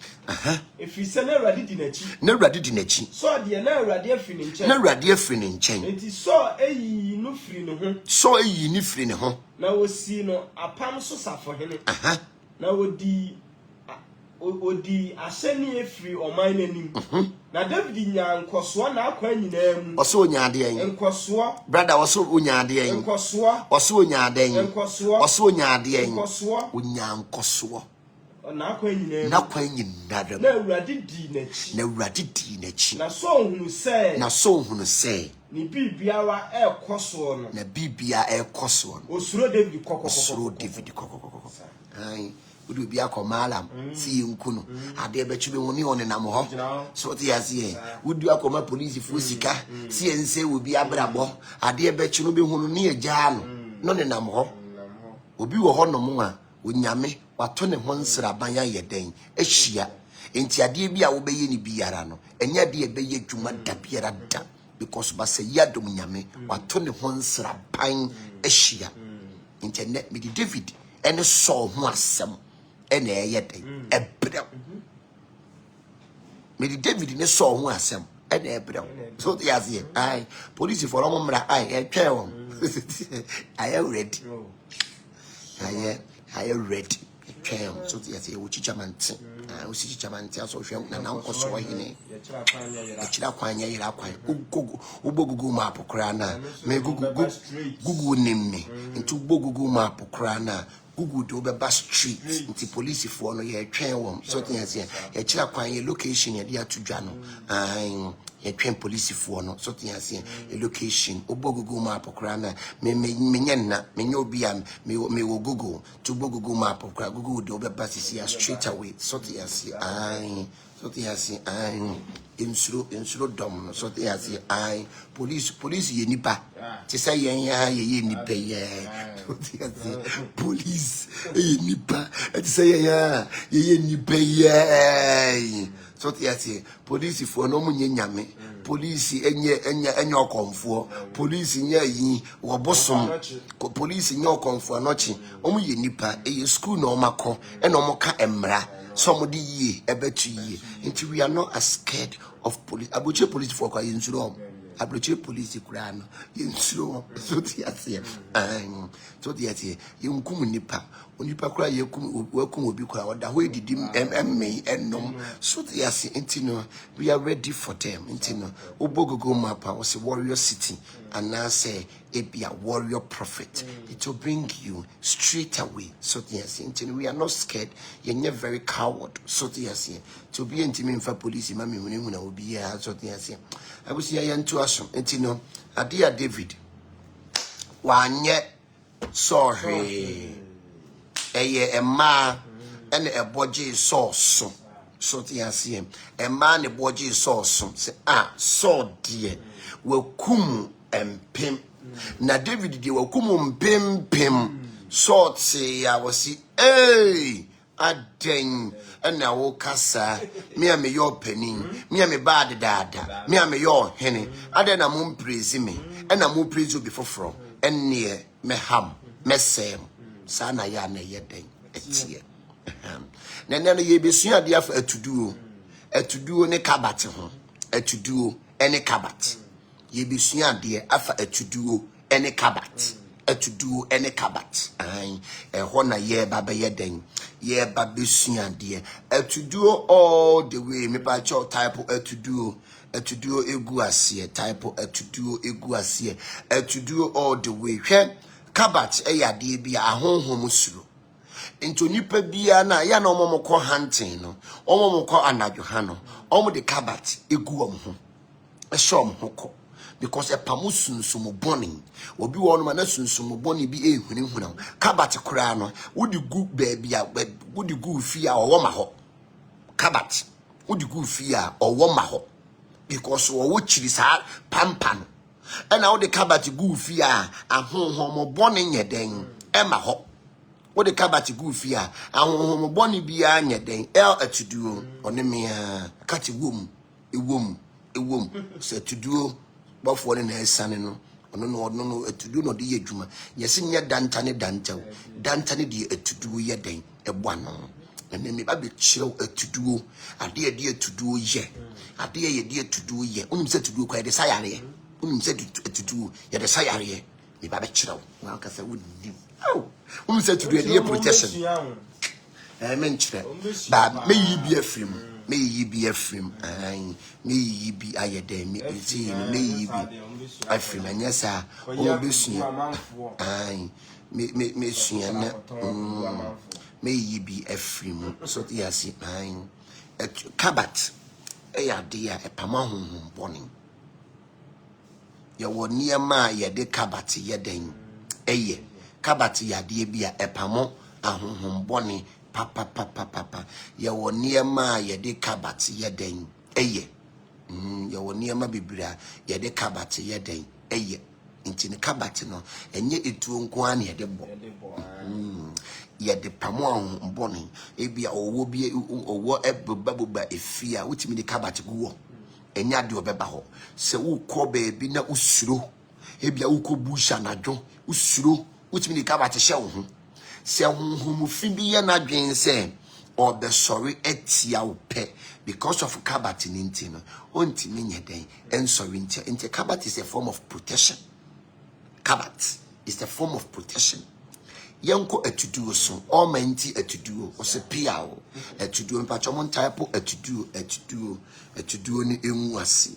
if you say na Awurade di nachi so de na Awurade afiri ne nchen enti so eyi no firi ne ho na wosi no apam so safo hene na odi aseni efiri oman nanim na David nya nkoso na akwa nyina mu oso nya ade en nkoso brother oso nya ade en nkoso oso nya ade en nkoso oso nya ade en onya nkoso na kwan nyina na kwan nyina na awurade di n'akyi na awurade di n'akyi na so hunu sɛ ni bibiara ekoso no na bibia ekoso no osuro David kokokokoko ai udu bia ko malam si nkunu ade be chibe woni on nam ho so te yase udu akoma police fu sika si ense obi abrabo ade be chi no be hunu ne agya no ne nam ho obi wo ho no mo a onyame wato ne ho nsraban ya yeden ehia enti ade bi a wo beye ni biara no enya de be ye dwuma da biara da because ba se yadom nyame wato ne ho nsraban ehia enti ne me David ene so ho asem ene yeden ebrem me David ne so ho asem ene ebrem so the azie ai police for omra ai etwe won I am ready I am ready so the azie wo chichamante wo chichamante aso hwem na nkoso hine ekira kwanya yira kwan ubogugu map kra na me gugu nimme nti ubogugu map kra na Google do be street nti police for no ye twen wom so tin say ye kira kwan ye location ye dia to dwa no ye twen police for no so tin say ye location obogugu map kra na me nyenna me nye obi am me wo Google to Google map kra Google do be straight away so tin say so they say insuro dom so they say police ye nipa ti say ye nipa ye police ye nipa ti say ye nipa ye so they say police for no munye nyame police enye okonfo police nya yi wo bosom police nya okonfo anochi omu ye nipa e school na omako e na omoka emra somebody ye ebetu ye until we are not as scared of police abuche police for kwa yensuro abuche police kura no yensuro so tiase so tiase yenkum nipa onipa kura yekum wakum obi kura oda ho edidim emme ennom so tiase intino we are ready for them intino obogogo mapa was a warrior city and now say it be a warrior prophet. It will bring you straight away. So yes, we are not scared. You're not very coward. So yes, to be intimate for police, mammy when will be here. So yes, I was here to us. And a dear David, one yet sorry, a ma and a body sauce. So yes, a man a body sauce. Say so dear, will come and pimp. Na David di wakum pem sort say I was see aden na wo kasa me am your penny me am bad dada me am your henny aden na mo praise me na mo praise obi foforo enne me ham me sem sa na ya na ye den etie na na ye besua de afa atuduo ne kabate ho atuduo ene kabate ye besua de afa atuduo ene kabat atuduo ene kabat ho na ye baba ye den ye babesua de atuduo all the way me pa cho type atuduo egu asie type atuduo egu asie atuduo all the way hwe kabat yade bia ahonhom suro nto nipa bia na ya na omomko hunting no omomko anadwo ha no omo de kabat egu omho ehom hoko because a pamusunsum boni obi wonu ma na sunsum boni bi ehunihuna kabat kura no wodi gu baby a wodi gu fi a owo ma ho kabat wodi gu fi a owo ma ho because owo chiri sa pampa no na wodi kabat gu fi a ahonhom boni nyeden e ma ho wodi kabat gu fi a ahonhom boni bia nyeden atuduo onemia kati ewom se tuduo bafo ne na esane no ono etudu no de yedwuma yesi nya dantane de etudu ye den eboa no ene me ba be chirew etudu ade etudu ye ade ye de etudu ye onim se etudu kwa de sayare onim se etudu ye de sayare me ba be chirew wa ka se wudi onim se etudu ye de protection men chire ba me yi bi afrim me yi bi afrim me yi bi ayede me enti me yi bi afrim anyasa o besua me sua na may be a free moon. So yes, nine a cabat a dear a pamahum bonning. Ya wo niema ye de kabati ye den eye kabati ya de bia epamo ahonhom bone papa ya wo niema ye de kabati ye den eye ya wo niema bibira ye de kabati ye den eye nti ne kabati no enye etuo nko an ye de bo ye de pamo ahonhom bone ebia owo bia owo ebuba efia wutimi de kabati guwo enya de obeba ho se wo ko baabi na usuro ebia wo ko busha nadwo usuro wutimi de kabati hye wo ho se honhom fi bi ye na dwen se obe sorry etia wo pe because of kabati ninti no ontimi nye den en sorry nti kabati is a form of protection. Kabat is a form of protection. Yanko etuduo so all menti etuduo o se piao etuduo mpacho mon type etuduo ni enwu ase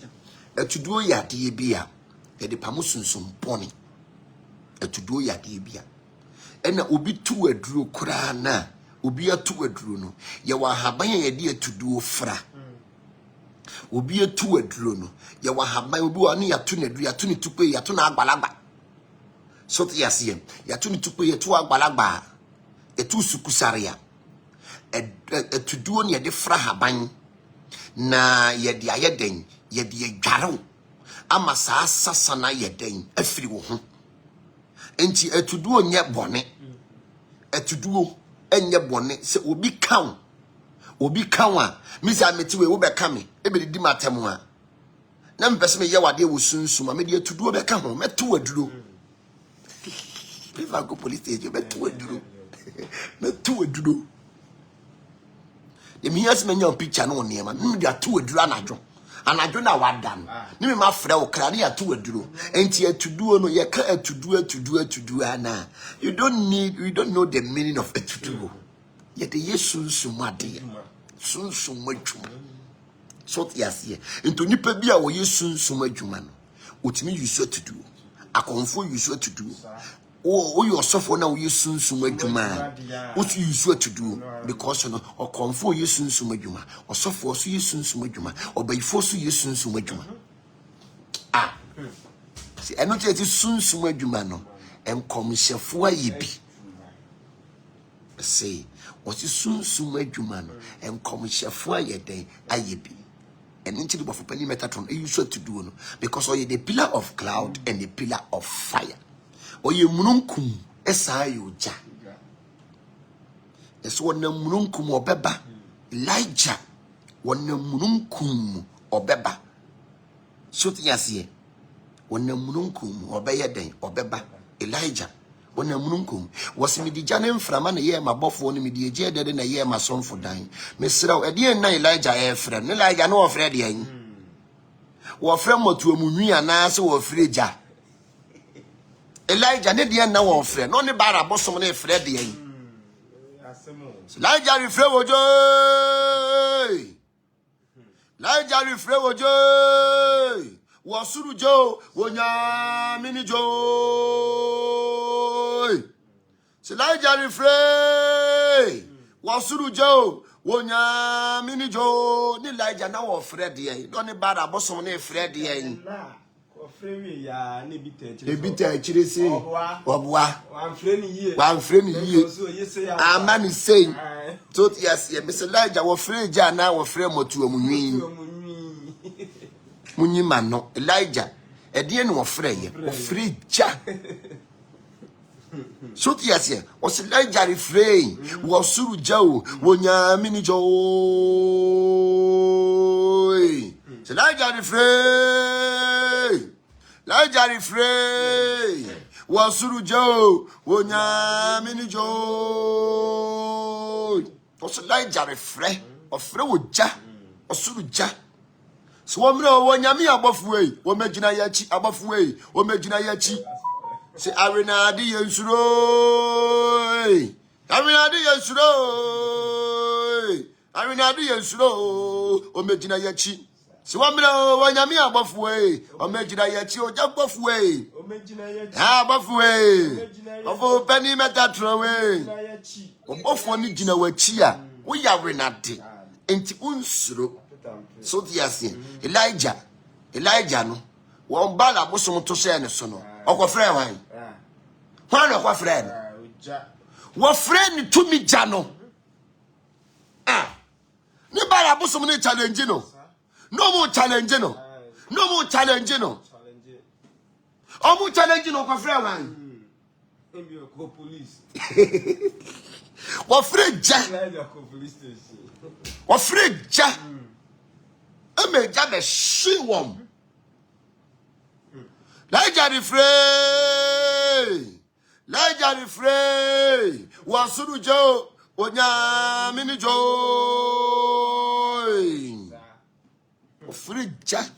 etuduo yade bia ye de pamo sunsum boni etuduo yade bia ena obi tu aduro kura na obi atu aduro no ye wa haban ye de etuduo fra obi atu aduro no ye wa haban obi wa ne yatu na aduro yatu ni tupe yatu na agbalagba. So yasiem yatu ni tupe yetu agbalagba etu sukusaria etuduo ne ye de fra haban na ye de ayeden ye de adwaro ama saa sasa na yeden afiri wo ho enti etuduo nye bone etuduo enye bone se obi kan a misi ametiwe wo be ka me ebe di matem a na mpese me ye wade wo sunsum me de etuduo be ka ho meto aduro if I go police station meto aduro the me yes me nya picture no niema me de ato aduro anadwo na wadan ni me ma frɛ wo kra ne ato aduro enti atuduo no ye ka atuduo ana you don't know the meaning of atuduo ye de yesunsum ade sunsum adwuma so yes ye ento nipa bi a wo yesunsum adwuma no otimi yusu atuduo akonfo yusu atuduo o yosofo na wo yesunsum adwuma o tu yusu atuduo because no okonfo yesunsum adwuma osofo so yesunsum adwuma obayifo so yesunsum adwuma si eno te sunsum adwuma no enkomhyefo ayebi say what is sunsum adwuma no enkomhyefo ayeden ayebi and into the buffer penny metatron yusu atuduo no because oye the pillar of cloud and the pillar of fire oye mununkum esa yoja eso wona mununkum obeba Elijah wona mununkum obeba so tiase wona mununkum obeye den obeba Elijah wona mununkum wasimi di jane mframa na ye mabofo no medi eje dede na ye masonfo dan mesra e de na Elijah e frɛ no Elijah no ofrɛ de an wo frɛ moto amunwi ana se wo frɛ ja Elijah ne de na wo frɛ no ne bara bosom ne frɛ de an Elijah refrɛ wojo Elijah refrɛ wojo wasuru jo wonya mini jo Elijah refrɛ wasuru jo wonya mini jo ni Elijah na wo frɛ de an no ne bara bosom ne frɛ de an Fremi ya ne bita chirese oboa wan freni ye amani say so yes ye Mr. Elijah wo frɛ ja na wo frɛ motu amunwi munyima no Elijah ede ne wo frɛ ye wo frɛ ja so yes ye wo Elijah refrain wo suru ja o wo nya mini jo Elijah refrain Elijah refrain wasuru jo wonya mini jo oso Elijah refrain ofre woja osuru ja so womre wonya mi abofu ei wo magina yachi abofu ei wo magina yachi se arena ade yensuro arena ade yensuro o magina yachi Si wamira wanyame abofwe o mejina yachi o jabofwe o mejina yachi abofwe ofo pani metatro we obofo ni gina wachi a wo yawe na de enti unsuro so diase Elijah no wo bala bosom to se ne so no okofre wan no okofre wo friend to mi ja no ni bala bosom ni challenge no no more challenge no omu challenge no okofre wan go police wo friend ja wo friend ja Emeja be shi wom. Elijah the free. Wasuru jo onya mini jo. Ofrija.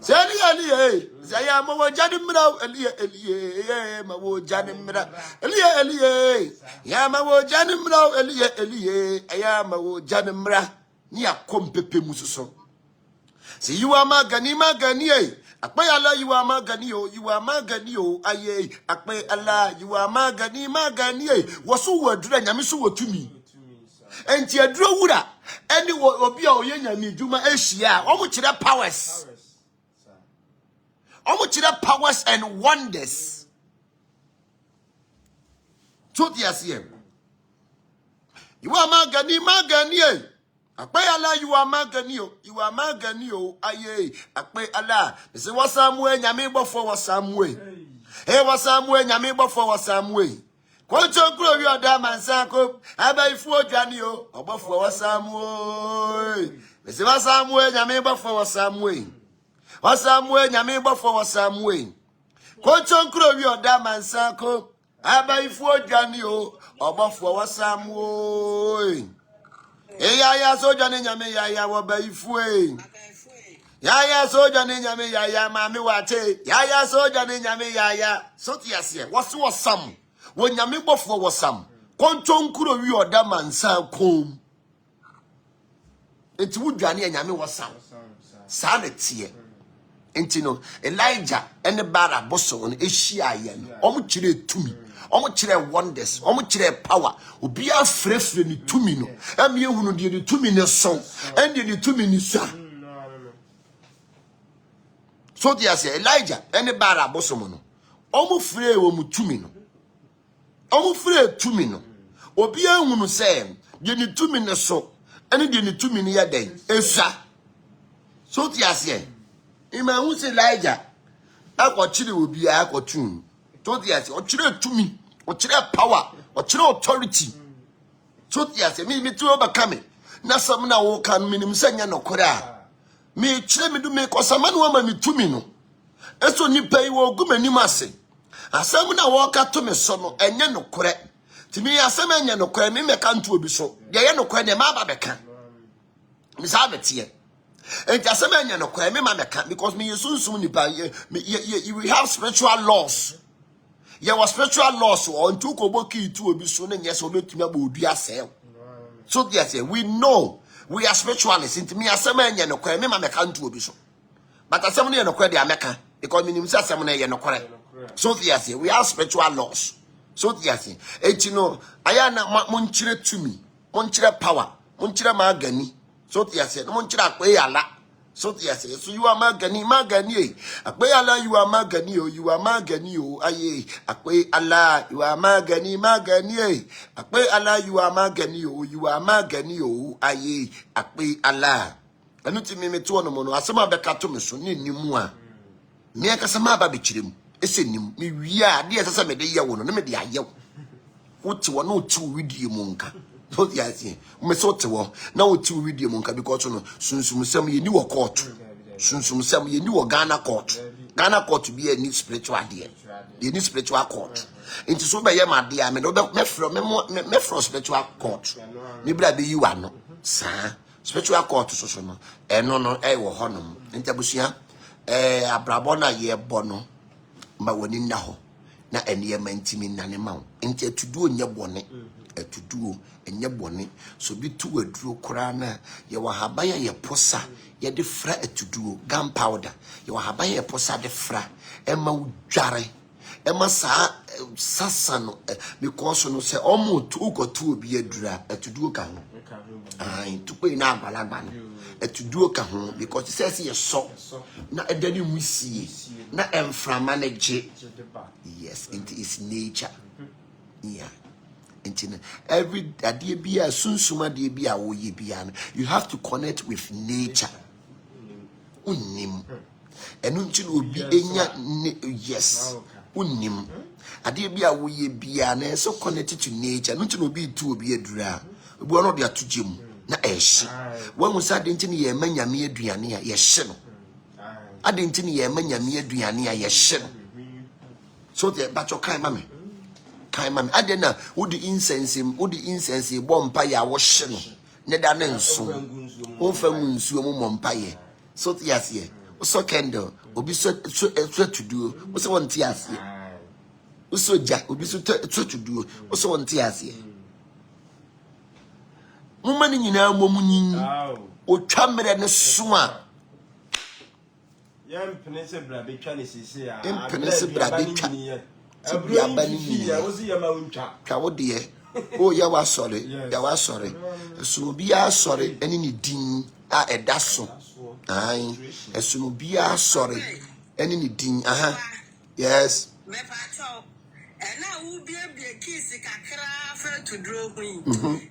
Seli ali Zaya ma wo jani mra eli ma wo jani mra. Eli ya ma wo jani mra eli ya ma wo jani mra. Ni akompepe mususo. See you are magani akpe Allah you are magani aye akpe Allah you are magani wasu wadura nyame so watumi enti aduro wura eni obi a oye nyame dwuma ehia omo kire powers and wonders to the asiem you are magani akpe Allah you are magani aye akpe Allah say wasamwe nyame bofo wasamwe wasamwe nyame bofo wasamwe kwancho kuro wi oda mansa ko abaifu odwane o obofo wasamwe say wasamwe nyame bofo wasamwe nyame bofo wasamwe kwancho kuro wi oda mansa ko abaifu odwane o obofo wasamwe ya soja ne nyame ya wabaifue ya soja ne nyame ya mami wate ya soja ne nyame ya so tiasie waso wasam wo nyame bofo wasam konto nkuro wi oda mansa kom enti wudwane nyame wasam sa na tie enti no Elijah ene bara boso no ehia ye no omo kire tumi omo kire wonders omo kire power obi afrefre ni tumi no ame ehunu de ni tumi ne so ende ni tumi ni sa so dia say Elijah ene bara bosom no omo free wo mu tumi no obi ehunu say de ni tumi ne so ene de ni tumi ne ya den esa so dia say ima hu say Elijah akọchiri obi akọtun so dia say o kire tumi o kire power o kire authority so dia say me tu obakame na sam na wo kan minim sanya nokore a me kire me du me kosama no ma me tumi no eso nipa yi wo gumani mase asam na wo ka to me so no enye nokore ti me asam enye nokore me meka ntu obi so de ye nokore de ma ba beka me sa betie and asam enye nokore me ma meka because me Sumsum nipa we have spiritual laws. There was spiritual laws on two koboki to obi so na yes obetumi abodu asel. So yes, we know we are spiritualists. Into me asam enye nokore me ma meka ntu obi so. But asam na nokore de ameka because me nimsa asam na ye nokore. So yes, we have spiritual laws. So yes, you know ayana monchire tumi, monchire power, monchire magani. So yes, monchire akwe ala. So yes, so you are magani akwe ala you are magani aye akwe ala you are magani akwe ala you are magani aye akwe ala anuti me to no no asema beka to me so ni nimu a me akasema ba bekirem ese nim me wi a de esesa me de ye wo no me de aye wuti wo no tu widie mu nka. So yes, me so te wo na wo ti video mu nka because no Sumsum sam ye ni wo court. Sumsum sam ye ni wo Ghana court. Ghana court be any spiritual there. Ye ni spiritual court. Into so be ye ma dia me me from spiritual court. Me bra be you ano. Sa spiritual court so no. No wo honom. Ntabusua abrabo na ye bo no ma woni na ho. na enema ntimi nane ma wo enti atuduo nya bone atuduo enye bone so bi tu aduro kora na ye wa haban ye posa ye de fra atuduo gunpowder ye wa haban ye posa de fra ema udware ema sasa no because no se omo tu ukotu obi adura atuduo ka ho tukwe na agbalagba no atuduo ka ho because it says ye so na edani musie na emframa na je yes it is nature yeah every adie bia sunsuma adie bia wo ye bia no you have to connect with nature unim enu nti no obi enya yes unim adie bia wo ye bia na so connect to nature enu nti no obi tu obi adura obi ono de atugem na ehye wo mu sa de nti ne ye manyame aduane a ye hye no ade nti ne ye manyame aduane a ye hye no so the bacho kan mame kan mame ade na wo di incense bompa ya wo hye no ne da ne nso wo fa mu nsuo mu mompa ye so yes ye so candle obi so tuduo wo so won ti ase wo so ja obi so tuduo wo so won ti ase mo mani nyina mo munyin o twamre ne so a yam penese bra betwa ne sisi a penese bra betwa bia bani ni wo si yama untwa twa wo de o ya wa sore so bia sore eni ni din a eda so ai esuno bia sore eni ni din aha yes me pa cho na wo bia kiss kakra fa to draw queen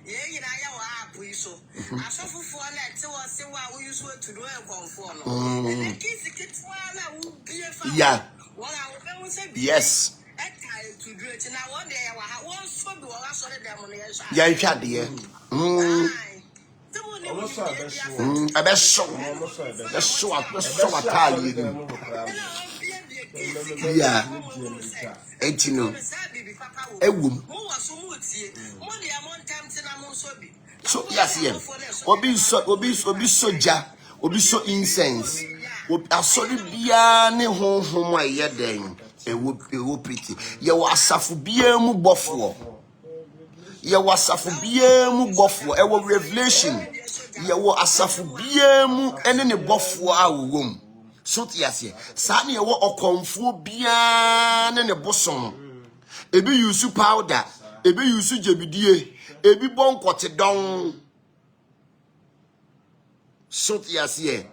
ye nyina ya wa app iso asofofo na te wo se wa wo use to draw e konfo no na kiss kitwa na wo bia fa yeah wo ga wo be se yes to draw it na one day ya wa won so bi wo ga sore dem no ye sha ya hwa de abeso atali ni yeah etino ewum so yes yeah obi soja obi so incense asori bia ne honhom aye den ewo piti ye wasafu bia mu bofo ye wasafu bia mu bofo ewo revelation ye wo asafu bia mu ene ne bofo a wowom so tiase sa ne ye wo okonfo bia ne bosom ebi use powder ebi use jebidie ebi bonkote don so tiase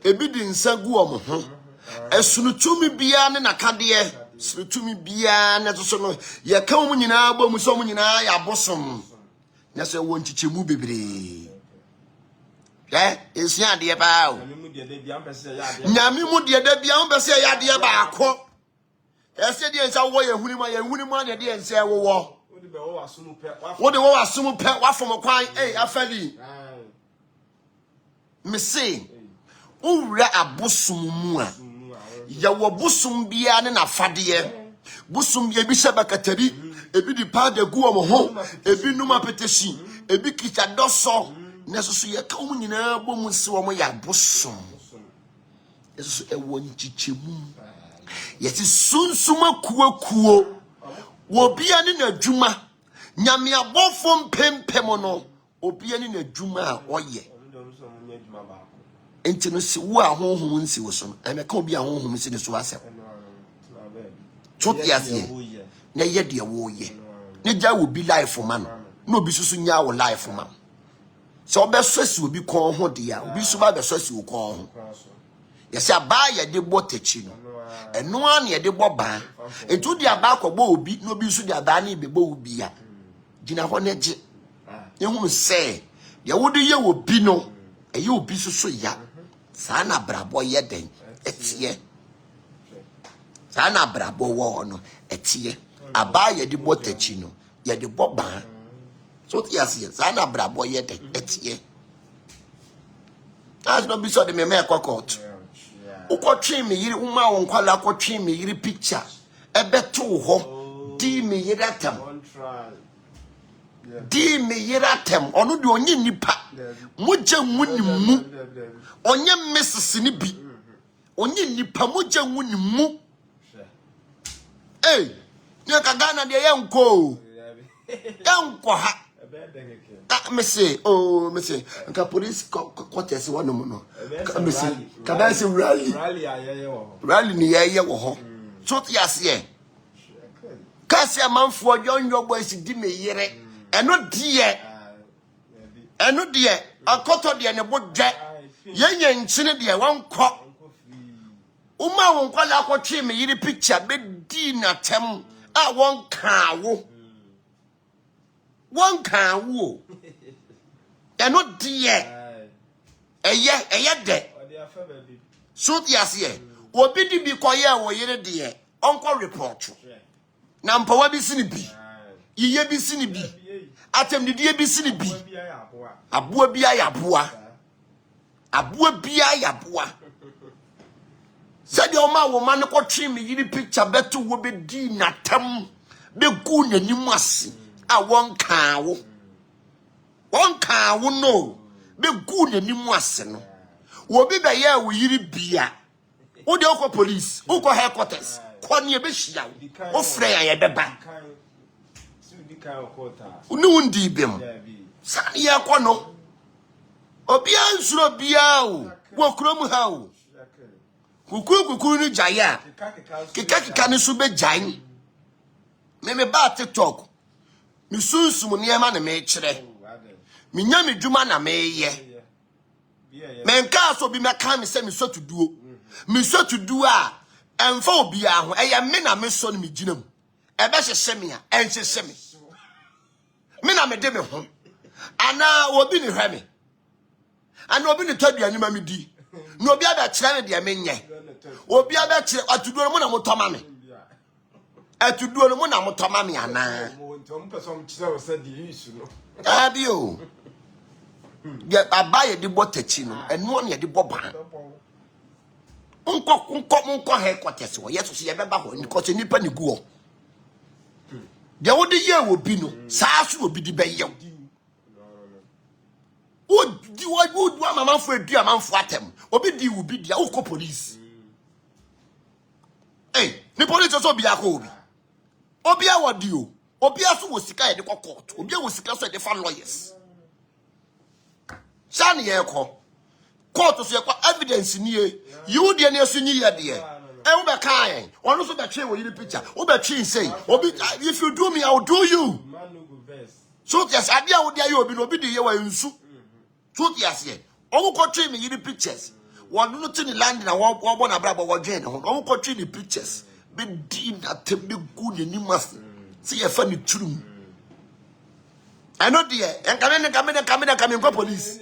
ebi di nsagu omo ho esunutumi bia ne nakade sunutumi bia ne so no ye ka mu nyina ba mu so mu nyina ya bosom na se wo nchichemu bebre esi ade ba o nyame mu de bia am pese ya de ba akọ ese de nsa wo ye hunimu ade de nsa wo wo de wo asum pe wa fom kwan afali me say owura abosom mu a ya wo bosom bia ne na fade bosom ye bi sebakatari ebi di pade gu omo ho ebi numa peteshi ebi kicha doso nesusu ye ka omu nyina bomu se omo ya bosom yesu ewo nchichemu yeti sunsuma kuo wo bia ne na dwuma nyame abofo mpempem no obia ne na dwuma a oye enti no si wo ahonhom nsi wo so emeka obi ahonhom nsi ne so asem chot yase na ye de wo ye ne ja wo bi life man no obi susu nya wo life man so obesosi obi kon ho de ya obi su ba besosi wo kon ho yase aba ye de botachi no eno an ye de boba etu de aba akọgbo obi no obi su de aba na ibebo obi ya gina ho ne je ehum se ye wo de ye wo bi no eye obi susu ya sana brabo ye den etie sana brabo wo no etie aba ye de botachi no ye de boba so tiase sana brabo ye den etie as no be so de me court ukotwe me yiri uma won kwala kotwe me yiri picture ebeto ho di me yiratam di me yiratam onu de onye nipa moja nwunimu onye mesese ni bi onye nipa moja nwunimu nya ka Ghana de yenko ha me say nka police quarters one no me say ka ba say rally ni ye wo ho so ti ase kasi amanfo ojonyo boys di me yere eno de akoto de ne bodwe yenye nchine de wankọ uma won kwala akotwe me yiri picture be di na tem a won kawo eno de eye de so ti ase obi di bi koye wo yere de onko report na mpawa bi sini bi yiye bi sini bi atem didie bi sini bi aboa bi ayaboa said your ma woman ko twi me yiri picture beto wo be di na tam be gu nanim ase a won kan wo no be gu nanim ase no wo bi be ya wo yiri bia wo de ko police wo ko headquarters ko ne be hia wo frɛ ya ye beba unu undi bem sa ye ko no obi ansuro bia o wo krom ha o kuku ni jaya kika ni sube jain me ba TikTok mi Sumsum ni ema na me kire mi nya mi dwuma na me ye me nka so bi me ka me se mi so to duo a emfa obi a ho eye me na me so no mi ginam e be hyehye me a en hyehye me na me de me ho ana obi ni hwe me ana obi ni taduani ma me di no obi aba kire me de me nye obi aba kire atuduo mo na motoma me atuduo mo na motoma me ana adio ya abaye di botachi no eno ne de boban unko he kwatese wo yeso ye beba ho ni ko se nipa ni guo de wo de ye obi no saa so obi di be ye wo di amanfo adu amanfo atem obi di wo bi dia wo ko police ni police so bi akọ obi awodi o obi aso wo sika ye de court obi wo sika so ye de fa lawyers san ye ko court so ye kwa evidence ni ye you de na so nyi ye de wo be kan ono so be twe wo yiri picture wo be twe say obi if you do me I will do you so yes adia wo dia ye obi no obi de ye wa nsu so yes ye owo ko twe me yiri pictures one no tin land na wo bo na bra bo wo dwen ho owo ko twe ni pictures be di na tem be gu ni nimas see ye fa ni turum I know there en come ko police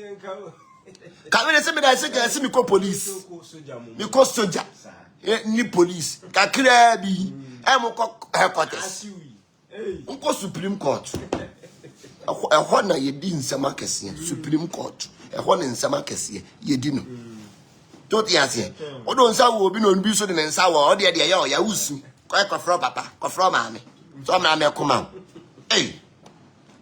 come say me da say me ko police me ko soldier ni police kakra bi e mo ko headquarters unko Supreme Court ehọ na ye di nsama kese Supreme Court ehọ na nsama kese ye di no to ti ase odo nsa wo obi no nbi so de nsa wo o de ya usu ko fro papa ko fro maame so na me kuma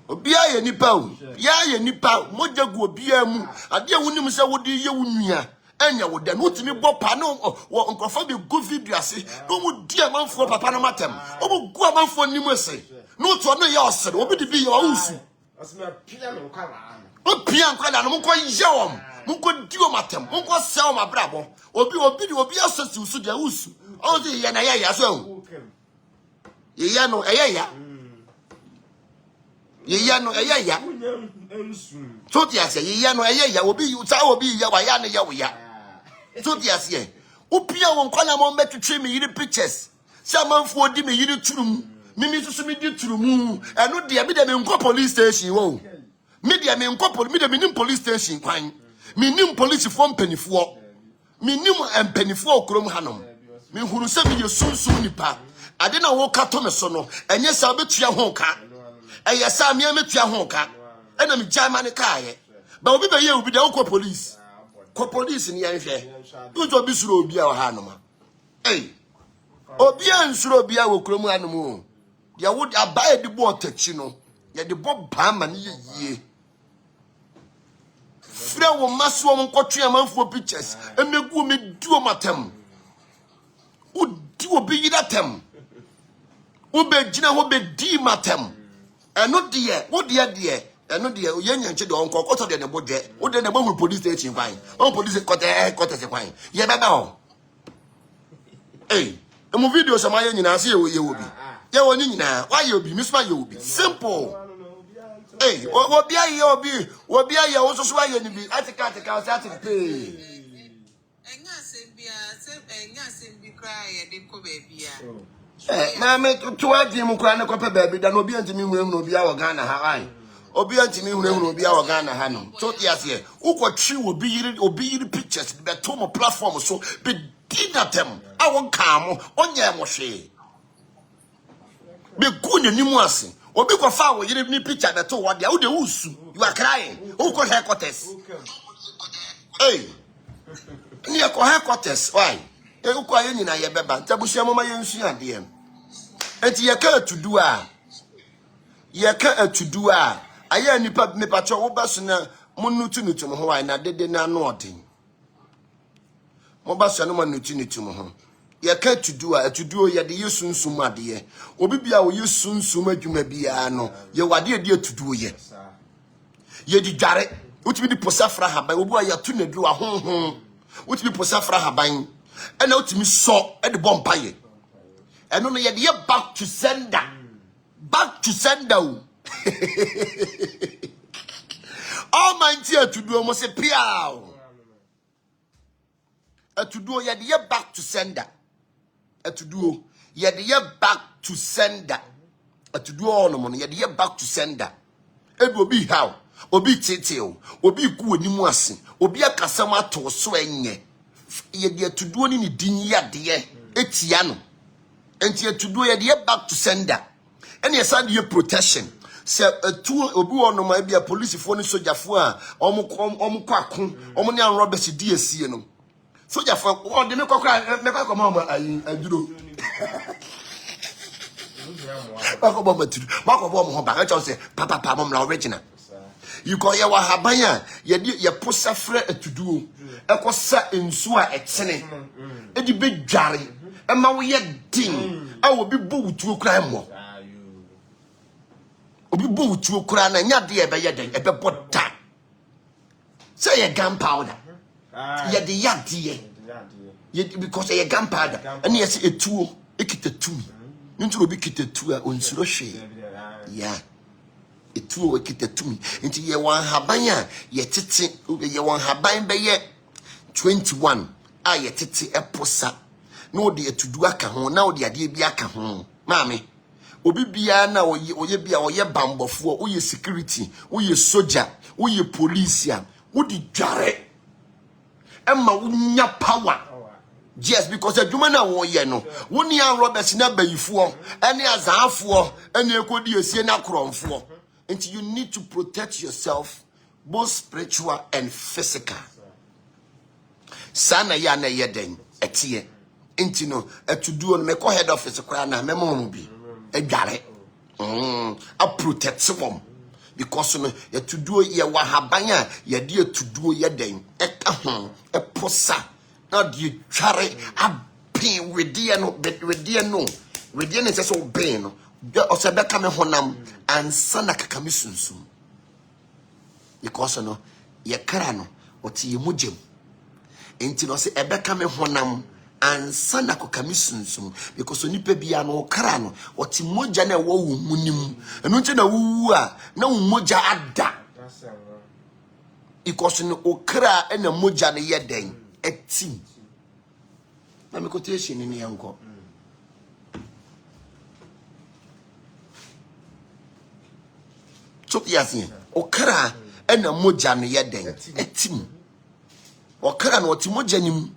obi aye nipa o ya ye nipa mojagu obi amu ade wunim se wo de ye wunua enya wo de no timi bo pa no wo nkofo be go video ase no mu di amanfo papa no matem o mu gu amanfo nim ase no to no ye osere obi de bi ye usu asema pia me nkwa o pia nkwa na no mko ye wom mko di o matem mko se o mabrabo obi asesi usu de usu o di ye na ye so ye ya no ye ya so ti ase ye ya no ye ya obi ya wa ya ne ya wo ya so ti ase opia won kwala mo metwetwe me yiri pictures se manfo di me yiri turum mimi susu mi di turum eno de me nko police station wo me de me nko police me de nim police station kwan me nim police form penifo me nim empenifo okrom hanom me huru se me ye Sumsum nipa ade na wo ka to me so no enye sa betua ho ka eye sa me metua ho ka ena me jama ne kaaye ba obi be ye obi de wo police ko police ni yanhwe uzo bi suro obi a wo hanom obi ansuro obi a wo krom hanom o ya wo abaye de bo tachi no ye de bo ba ma ne ye frɛ wo maso wo nkɔtwe amanfo pictures emegu me duo matem udi obi yidatem Ube jina ho be di matem. Eno de wo de eno de ye nyanche de onko koto de ne bodje. Wo de ne bo police station kwan. On police kote se kwan. Ye beba ho. Hey, emu video sama ye nyina se ye obi. Ye woni nyina, why ye obi, misma ye obi. Simple. Hey, obi aye obi aye wo so aye ni bi. Atika ati pay. Enya sembi cry ye de ko baby Na me to adi mu kra ne ko pe baby da no obi antimi hunehunu obi a wo Ghana ha ai. Obi antimi hunehunu obi a wo Ghana ha no. So tiase, ukotwi obi yiri pictures be to mo platform so be dinatem a won kan mo onye mo hwe. Be gu n'animu ase. Obi ko fa wo yiri ni picture be to wo dia wo de usu. You are crying. Who ko headquarters? Hey. Ni ko headquarters why? E uko aye nyina ye beba. Ntabusia mama ye nsu ade em. Enti ye ka atudu a. Ye ka atudu a. Aye nipa me pacho wo baso na monutu mo ho why na dede na no odin. Mo baso na monutu mo ho. Ye ka atudu ye de yesunsum ade. Obi bia wo yesunsum adwuma bia no. Ye wade de atudu ye. Ye di dware. Utimi di posafra haban obi a yatu na dru ahonhon. Utimi posafra haban. Ena utimi so e de bompaye. Eno no ye de back to sender. Back to sender. All mighty atudu o mo se piao. Atudu ye de back to sender. Atudu ye de back to sender. Atudu ono mo ye de back to sender. Edu obi how obi teteo obi ku onimu ase obi akasam ato so enye ye de atudu ni din yade etia no enti atudu ye de back to sender ene ye send ye protection se atu obi wono ma bia police fo ni sojafo a omo kwako omo ne anrobes di asie no sojafo o de me kwakwa ma aduro bako bo maturu bako bo mo ba ka say papa mom la original you call ya wahabanya ye posa frɛ atuduo ekosa ensu a etene edi bedware ema wo ye din a wo bi bo wutuo kra mo obi bo wutuo kra na nya de ebe ye den ebe bota say ye gunpowder ye de yade ye because ye gunpowder and ye say etuo ekitatu ntu obi kitatu a onsuro hwe ya etuo ekitatumi nti ye wan haban a ye tete ye wan haban be ye 21 a ye tete eposa na odi etudu aka ho na odi ade bi aka ho maame obi bia na oye bia oye bambofo oye security oye soldier oye police a odi dware emma wunya power. Yes, because the woman na ye no woni an Roberts na bayifo ene azanfo ene ekodi esie na kromfo. And you need to protect yourself, both spiritual and physical. Sana ya na yeden etie. Inti no etudu on me ko head office kra na me mo bi. Edware. A protect some because no etudu ye wa haban a ye de etudu ye den eka ho eposa na de tware abin wedie no se so ben no osebeka me honam ansa na kakame sunsum because no ye kra no oti ye mugem enti no se ebeka me honam ansa na kakame sunsum because onipa bia no kra no oti moja na wo wo munim eno nti na wuwu a na wo moja ada because no okra na moja na ye den eti na me quotation ni yanko so yasin okra na moja no ye den etim okra no oti moja nim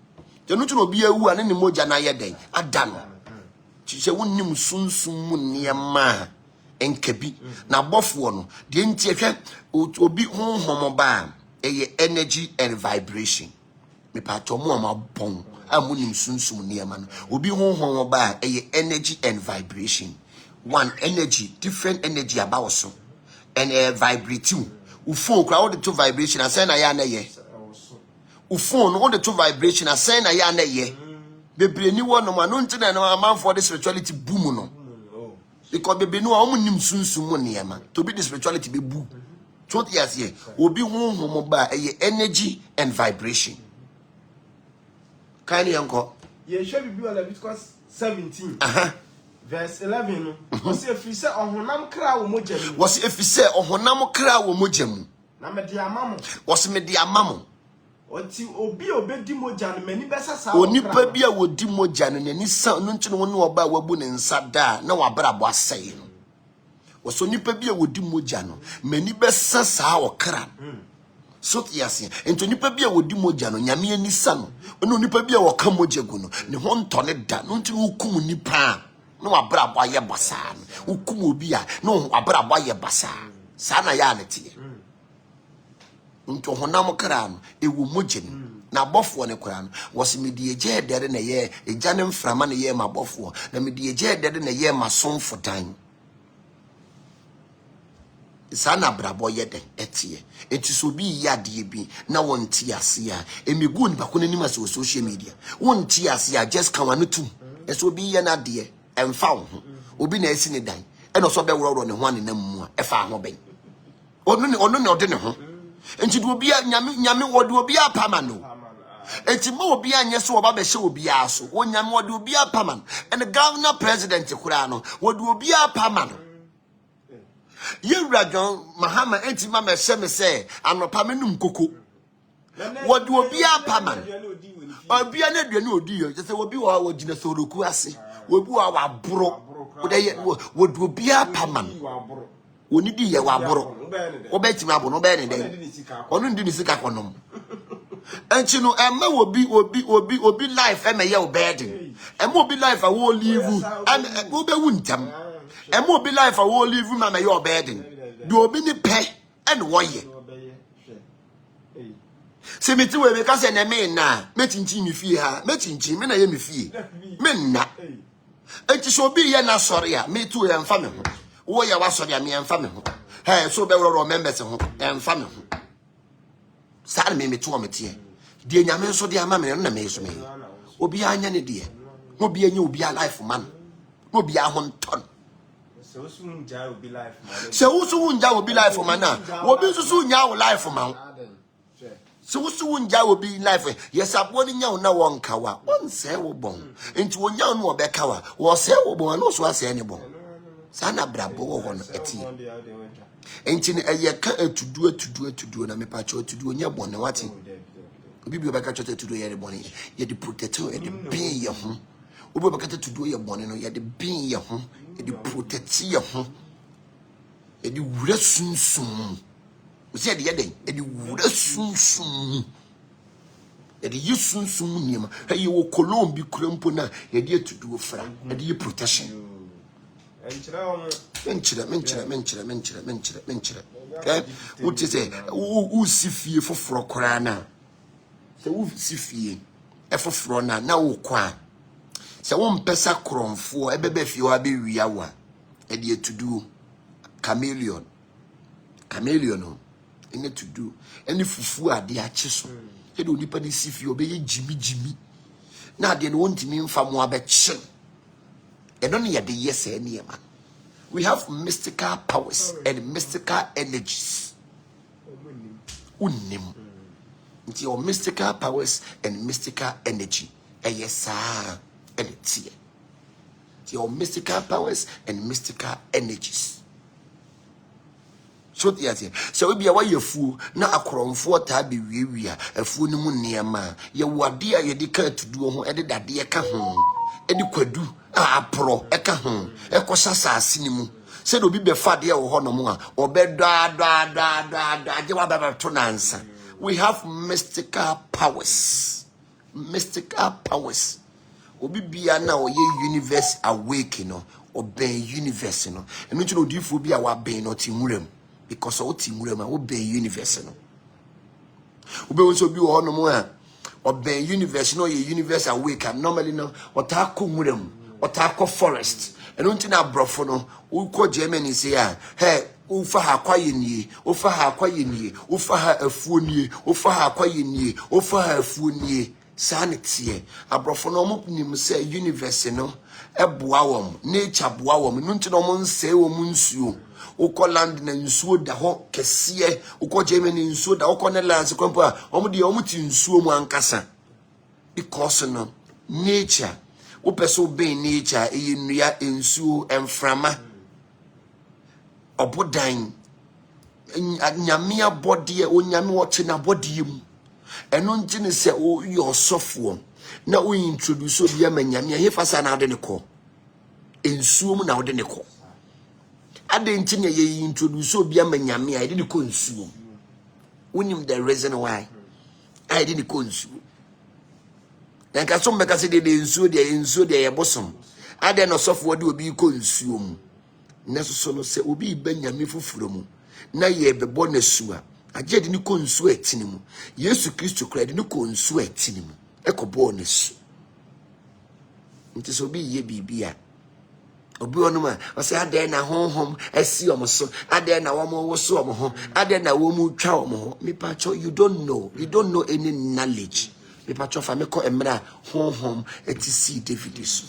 je no tuno bia wu ane ni moja na ye den ada no chiche wonnim sunsum mu niema enkabi na bofo no de nti ehwe obi honhom ba eye energy and vibration me pa to mo ma bon amunim sunsum niema no obi honhom ba eye energy and vibration one energy different energy about so and vibrating phone crowd the two vibration assign na ya na ye phone all the two vibration assign na ya na ye bebre ni wo no ma no ntina na man for the spirituality boom no because baby no nim Sumsum niema to be the spirituality be boo. So yes here obi honhom ba energy and vibration. Kind yanko. Ye hwe bibi Leviticus 17. Verse 11 was if you say ohonam kra wo mogya mu. Was if you say ohonam kra wo mogya mu. Na me de amamo. Was me de amamo. Oti obi obedi mogya no mani besa sa. Onipa bia wodi mogya no nani sa no nti no woni oba wabu ne nsa da na wabrabo asai no. Was onipa bia wodi mogya no mani besa sa okra. So yasi ento nipa bia wodi mogya no nyame ani sa no. Ono nipa bia woka mogya gu no ne ho ntone da no nti wukum nipa no wabrabo aye basa no wukum obi a no wabrabo aye basa sa na ya nete nto honam kra no ewu mogye na abofo ne kra no wose medie eje dere na ye eja ne mframa ne ye ma abofo na medie eje dere na ye ma sonfo dan sana brabo ye den etie enti so bi yade bi na wonti ase a emegu ni bako nanim ase social media wonti ase a just kan wano tum eso bi ye na de emfa wo ho obi na esi ne dan e no so be woro ne ho anenam mu a efa ho ben ono ne ode ne ho enti do obi nyame wode obi apama no enti mo obi anye so oba be hye obi aso wo nyame wode obi apama and the governor president kura no wode obi apama no Yewra John Mahama enti ma me say anopa menum koko wode obi apama obi na aduane odi yo say obi wa gina soroku ase obi wa waboro wode obi apama woni di ye waboro obeti ma bo no be ne den onu ndi ni sika konom enchi no ema obi life ema ye obedin ema obi life a wo live and obe wuntam ema obi life a wo live ma me ye obedin do obi ni pe and woye se meti we ka se na me na metinchi mi fie ha metinchi me na ye mi fie me na enchi so obi ye na sori a me tu ye mfa me ho wo ye wa sori a me mfa me ho so be woro members ho mfa me ho sa na me tu o metie de nyame so de ama me no na me so me obi anya ne de obi anya obi a life man obi a ho nton se wo su nja obi life man se wo su nja obi life man na obi su nya wo life man se wo su nja obi life yes abo ni nya wo na won kawa won se wo bon enti wo nya no obe kawa wo se wo bon no so ase ne bon sana brabo wo hono eti enti ne eyeka atudu na me pa cho atudu nya bon ne wati obi bi obeka cho atudu ye bon ye de protect ye de bin ye ho obi obeka atudu ye bon no ye de bin ye ho ye de protect ye ho ye de wura Sumsum usi ye de yeden ye de wura Sumsum ye de Sumsum niema ye wo kolombi kurampo na ye de atudu fra ye de protection menchira what is it u sifie foforo kora na se u sifie e foforo na wo kwa se wo mpesa kromfo ebebe fie wa be wia wa e de to do chameleon no ene to do ene fufu ade ache so e de onipa de sifie obeye jimi na ade no wontimi mfa mo abeche we have mystical powers and mystical energies. It's your mystical powers and mystical energy. Yes, and it's here. It's your mystical powers and mystical energies. So yes, so we be away your fool. Now a crown for tabi we a fool no near man. Your wadia you declare to do who added that dear kahon. Edi kwadu pro eka ho ekosasa asinimu se do bi be fa de wo ho no mo a obedwa je wa baba to nansa. We have mystical powers obi bia na o ye universe awake no obey universe no enu nti no difo bi a wa ben no tinwuram because o tinwuram a obey universe no obe won bi wo ho no mo a obey universe no ye universe awake and normally no otako nwuram otako forest eno nti na brofo no uko Germany say ah hey ufa ha kwaye nie ufa ha afuo nie ufa ha afuo nie sanity abrofo no mo nim say universe no eboa wom nature boa wom no nti no mo nse wom nsuo ukọ land na nsuo da ho kese ukọ Germany nsuo da ukọ Netherlands kwampo a omo de omo ti nsuo mu ankasa because no nature wo person be nature enua nsuo emframa obodan nyame abode onyame wote na bode mu eno nti ne se o yosofo na o introduce obi amanyame he fasa na ade ne ko nsuo mu na ode ne ko ade nti ne ye introduce obi amanyame a ide ne ko nsuo unim the reason why I didn't ko nsuo dan ka so mbeka se de nsuo de ye bosom ade no sofo de obi ko nsuo mu na so no se obi banyame fufuro mu na ye bebo na suwa aje de ni ko nsuo etini mu Yesu Kristo kra de ni ko nsuo etini mu ekobo na su nti so bi ye bibia obi onuma o se ade na honhom esi omoso ade na wo mo wo so omo ade na wo mu twa omo me pacho you don't know any knowledge me pacho fa me ko emra honhom etisi David so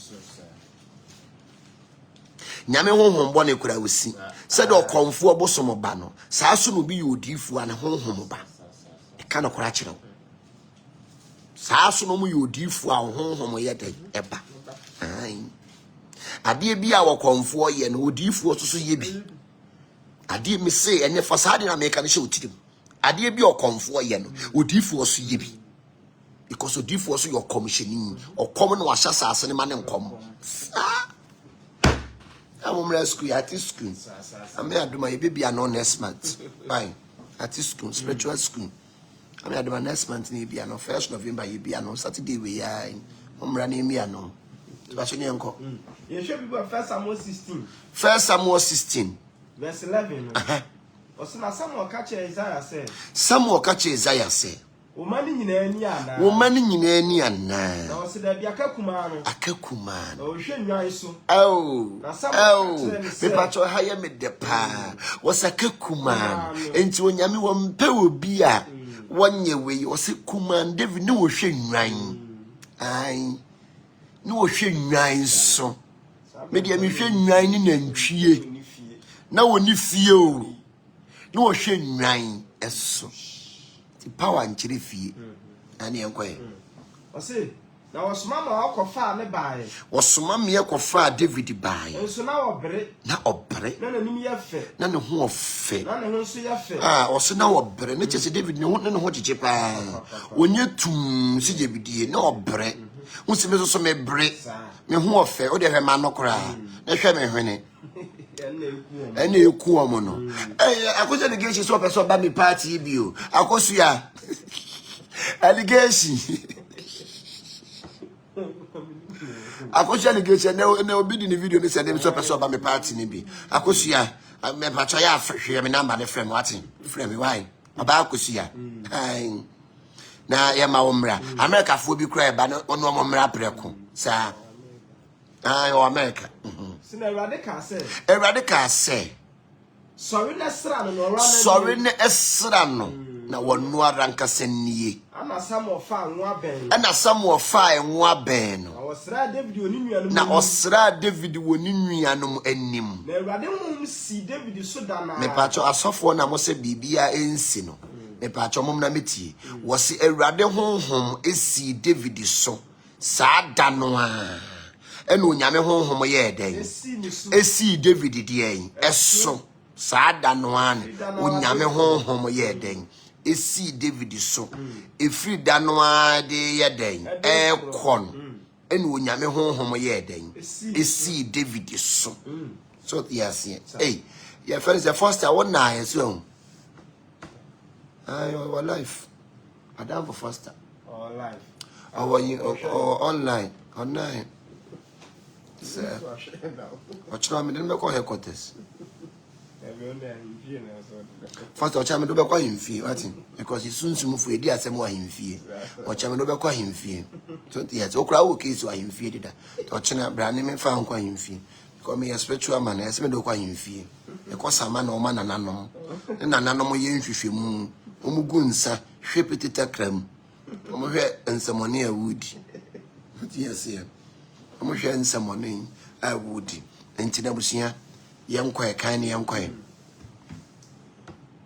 nyame honhom bone kura wosi said okomfo obosom ba no saa so no bi yodifu ana honhom ba e ka no kura kire saa so no mu yodifu a honhom ye de eba ai ade bi a wokomfo ye no odifu so ye bi ade mi se ene fasade na me ka ne she otirim ade bi okomfo ye no odifu so ye bi because odifu so your commissioning okom no ahya saase ne ma ne nkom I'm school at school. I'm here to my baby and on next month. Fine. At school, spiritual school. I'm here to my next month, maybe on 1st November, you be on Saturday. We are I'm running me. I know. Uncle. You should be 1 Samuel 16. 1 Samuel 16. Verse 11. Samuel catch Isaiah said. Samuel catch Isaiah said. Woman in any ana. Woman in any ana. Now said there be akakumano. Akakumano. Oh, she nyaiso. Oh. Me pacho hire me de pa. Was akakumano. Enti onyame wo mpe obi a wonye we o se kuman David no wo hwe nwan. Ai. No wo hwe nwan so. Me de me hwe nwan ni nantwie. Na woni fie o. No wo hwe nwan eso. Power and chiri fie ani enkoye o se na wasoma ma akofa ne bae wasoma me akofa David bae enso na obre na nanim ye fe na ne ho ofe na ne ho so ye fe o se na obre ne chese David ne ho chiche pa onye tum si je bidie na obre wo se me so me bre me ho ofe o de hwe ma no kora na hwe me hwene ene eku omo no akoso de geshi so person ba me party bi o akoso ya allegation akoso allegation na obi di ni video ni se dem so person ba me party ni bi akoso ya me pacha ya hwe me number ne frame what frame me why aba akoso ya ai na ya ma omra America fo bi kra ba no ono omra preko sa ai o America Sina radical say. Sorry na esra no na wonu aranka senie. Ana Samuel fa enwa ben no. Na osra David woni nuanom anim. Na Awurade mum si David so da na. Me pacho asofo na mo se bibia ensi no. Me pacho mum na metie. Wo se Awurade honhom esi David so. Sa da no a. Eno nyame honhom ye den esi David die eso saada no an onyame honhom ye den esi David so efri da no ade ye den ekon eno onyame honhom ye den esi David so yes hey your friends the first I want na so our life adam for first our life online sir. What's wrong? I didn't call headquarters. First, I'll tell me to be quite in fear, because he soon to move for a dear some more in fear. Watch me to be quite in fear. So, yes, Okra case were in fear. Touching brand name found quite in fear. Call me a spiritual man, as me do quite in fear. Because a man or man and anom. And an animal yen fish moon. Umugunsa, shape it a creme. Omohwe ensemone a wudi. Yes, yeah. Omohwe ensemone a wudi. Enti na busia yankwa kan ne yankwa.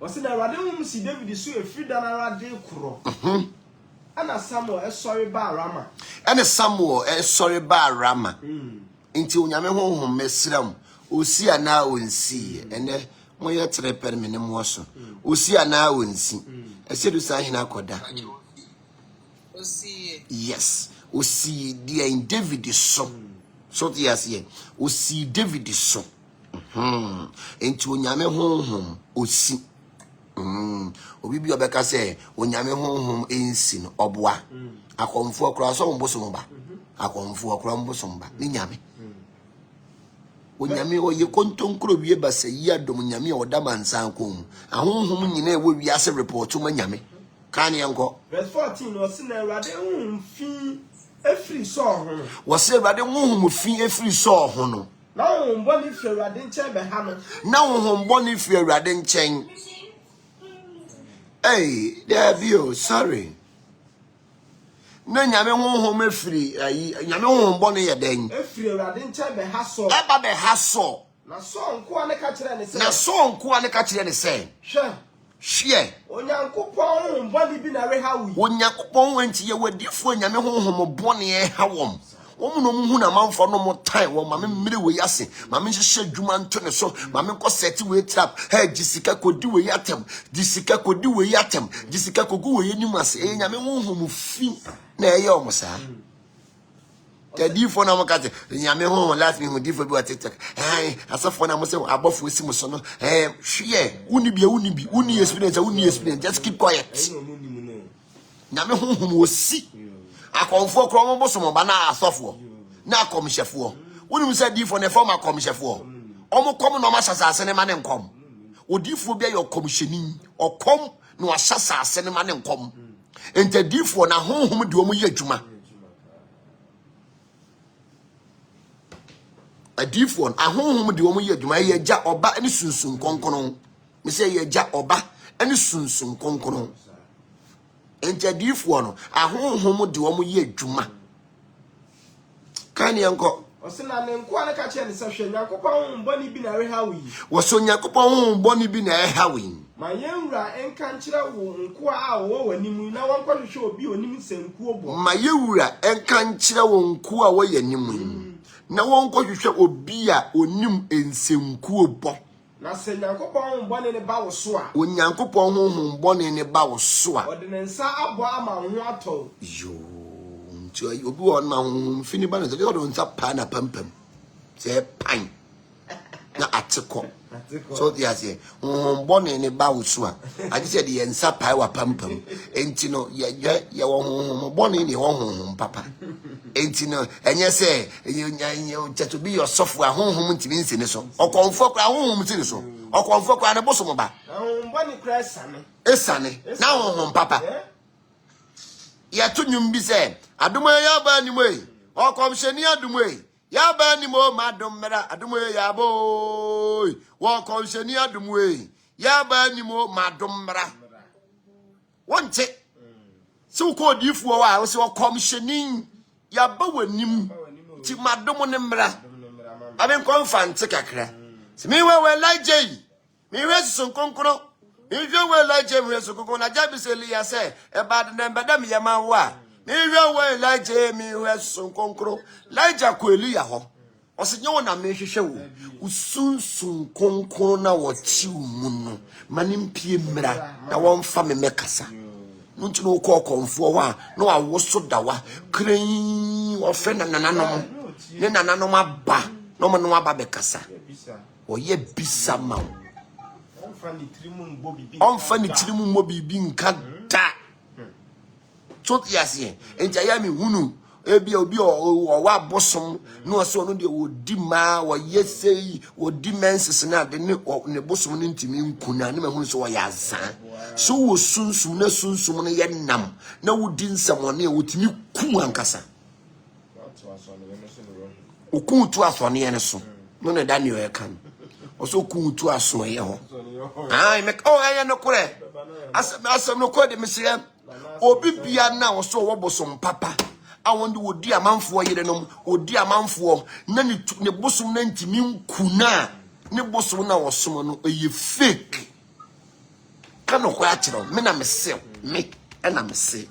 Wasi na Awurade si David so efiri da na Awurade kro. Ana Samuel esori ba Rama. Ana Samuel esori ba Rama. Enti onyame honhom mesram. Osi ana onsi. Ene moye treper me ne mo so. Osi ana onsi. Esedu sa hina koda. Osi. Yes. Osi dia in David so. So yes ye. Osi David so. Enti onyame honhom osi. Obi bi obeka se onyame honhom ensi no oboa. Akomfo okra so mbosom ba. Akomfo okra mbosom ba. Ni nyame. Onyame oye kontonkro wie basa yi adom nyame oda mansan kom. Ahonhom nyina ewo wiase report ma nyame. Kan yanko. Verse 14 was na Awurade honhom efiri so ho. Was Awurade honhom fi efiri so ho no. Na honhom boni fi Awurade nchen be ha no. Na honhom boni fi Awurade nchen. Hey, there be oh, sorry. Na nyame honhom efiri ayi nyame honhom boni ye den. Efiri Awurade nchen be ha so. Eba be ha so. Na so nko ane ka kire ne se. Na so nko ane ka kire ne se. Hwe. Onyankopon honhom boni bi na re ha wi. Onyankopon wanti ye wadifo nyame honhom boni ye ha wom. Womu no mu na manfo no mo time wo mame mmire we yase mame hyehyɛ dwuma nto ne so mame ko seti we trap ha gisika kodi we yatem gisika kodi we yatem gisika kogu we yenim ase nyame honhom fi na eye omosa tadi fo na mo kate nyame honhom last me hu difo bi wa TikTok asafo na mo se abofo esi mo so no hwe uni experience just keep quiet nyame honhom osi akomfo kro mo bosom ba na asofo na akomhyefo wonu se difo ne form akomhyefo omo kom no ma hyasase ne ma ne nkom odifo bia yo komhyeni okom no ahyasase ne ma ne nkom ente difo na honhom de omo ye adwuma adifo ahonhom de omo ye adwuma ye gya oba ne sunsun konkono me se ye gya oba ne sunsun konkono ente difo no ahonhom de omo ye adwuma kan yanko osina ne nko ane ka kire ne se hwe Nyankopon boni bi na re ha wi woso Nyankopon boni bi na ha wi ma yewura enka nkire wo nko a wo wanimu na wonko hwehwe obi onim senku obo ma yewura enka nkire wo nko a wo yanimu na wonko hwehwe obi a onim ensenku obo na se Nyankopon boni ne ba wo so a Onyankopon honhom boni ne ba wo so a odinensa abo ama ho ato yo nti obi won ma honhom fini ba no se do nsa pa na pampam se pan na ateko so yes honhom boni ne ba wo so a ade se de nsa pa wa pampam enti no ye wo honhom boni ne honhom papa enti no enye se to be your software honhom ntimi nse ne so okonfo kra honhom ntimi so okonfo kra ne bosom ba boni kra esane na honhom papa ya to nyum bi se adoma ya ba ni moy okomheni adoma ya ba ni mo madom mera adoma ya boy wo komheni adoma ya ba ni mo madom mera wonte so ko difuo wa so komheni ya ba wanim ti madom ne mera aben konfante kakra se mi we lajei mi we sun konkoro if you will like Jamie Sukuko, na Jabiseli, I say, about the Madame Yamawa. Maybe you will like Jamie who has some concro, like Jaquelia ho. Or Signora Mesha show, who soon concona or chew moon, manim piemra, na one family mekasa. No to no call for one, no, I was so dawa, crane or friend and anonymous. Then anonymous ba, no man no ababekasa. Or ye be some mount. Onfani tirimu mo bibi nka da so yase enja ya mi hunu ebi obi o wa bosom no so no de odi ma wo yesei odi menses na de ne bosom ne ntimi nkuna ne mahunu so wo ya zan so wo sunsun na sunsun no ye nam na wodi nsamone wo timi ku ankasa okun tu asone ye ne so no ne Daniel e kan oso kun tu asone ye ho ai me oh ya no kure asem no kure de mesire obi bia na wo so wo bosom papa awon de wodi amanfo yerenom odi amanfo na ne bosom na ntimi nkuna ne bosom na wo som no eye fake kana ko a kire me na me se me na me se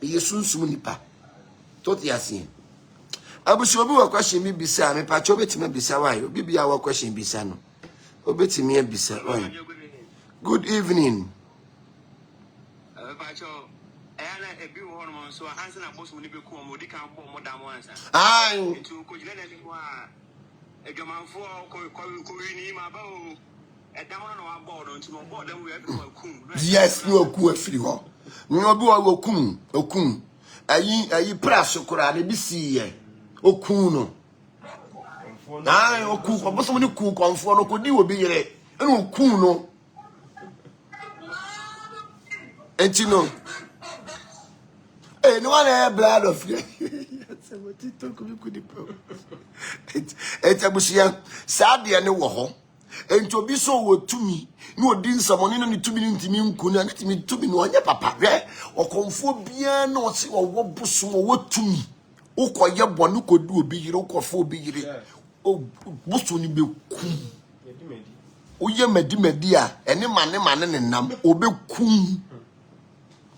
eye sunsum nipa to ti asin abuso obi wa question mi bisa me pa cho betime bisa wa yo obi bia wa question bisa no obetime bisa why good evening yes no ku afiri ho no bi wa okun ayi press kura ne bisi ye okun no okun ko boso ni ku konfo no ko di obi yere ene okun no enti no no one blood of you. It's a bushia. Sadly, and wo ho. And to be so wo to me. No din someone no to me ntimi nkuna ntimi to me no anya papa. O konfo bia na o se wo boso wo to me. O koye bonu ko du obi yire o kofo obi yire. O boso ni be kum. O ye medi a ene mane ne nam obe kum.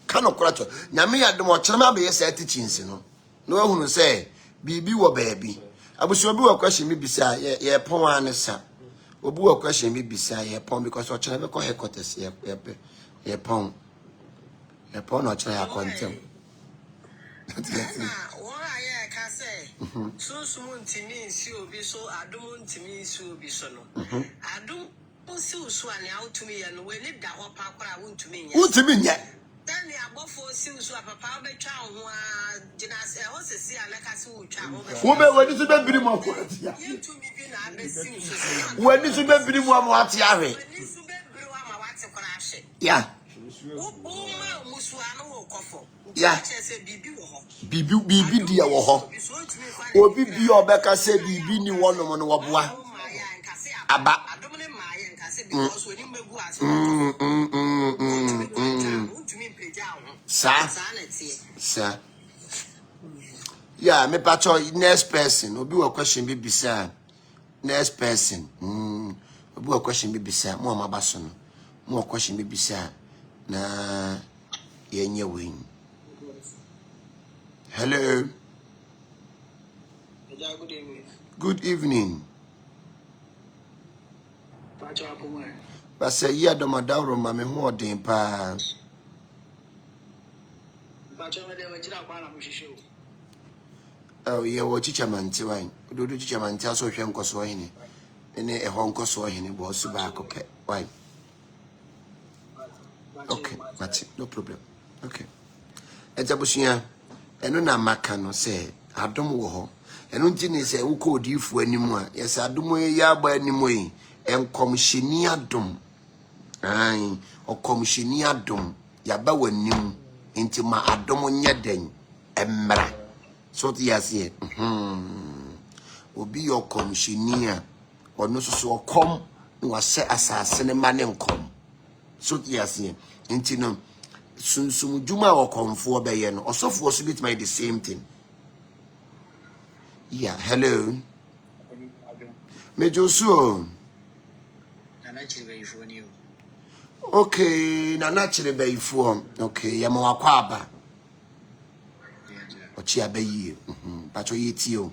Kano kracho nyame yadom o kyerema be yesa teachings no no ehunu say bibi wo baabi abuso obi wo question mi bisa ye pon anesa obi wo question mi bisa ye pon because o kyerema be ko headquarters ye pon no kyerema ya content won aye ka say Sumsum ntimi nsi obi so adom ntimi nsi obi so no adom nsi usu ani awtumi ye no we ni da ho pa kwara wontumi nya then the above for seals were papa be chow jinas e hosesi alakasi wo twa wo be wani so be biri mo ko atia yentu mi bi na be seals wani so be biri mo am ati ahwe wani so be biri wa ma wate kora ahwe ya wo ma musu anu wo kofo ya chese bibi wo ho bibi dia wo ho obi bi obeka se bibi ni wono no wo boa aba adomne maaye nkase because woni megu ase Sir. Yeah, me pacho next person. Obi wa question bi bisa. Next person. Obi wa question bi bisa. Mo amabaso no. Mo question bi bisa na yenye win. Hello. Good evening. Good evening. Pacho apo Basa ya do madawro ma me ho odin pa. Oh, yeah, what teacher man, Tiwine. Do teacher man tell so young Coswine. And a Hong Coswine was back. Okay, why? Okay, that's it, no problem. Okay. It's a bushia. And no Macano say, I don't wo. And until say, who called you for any more? Yes, I do more ya by any way. And commissionia dum. Aye, or commissionia dum. Yabawa new. Into my adomo nyeden emra so the asie obi your commissioner or no so come no say asase ne mane nkom so the asie into no Sumsum juma or komfo be ye no osofo so bit my the same thing. Yeah, hello mejosu okay, na naturally be form. Okay, ya mo akwaba. Ochi abayi. Pacho yetio.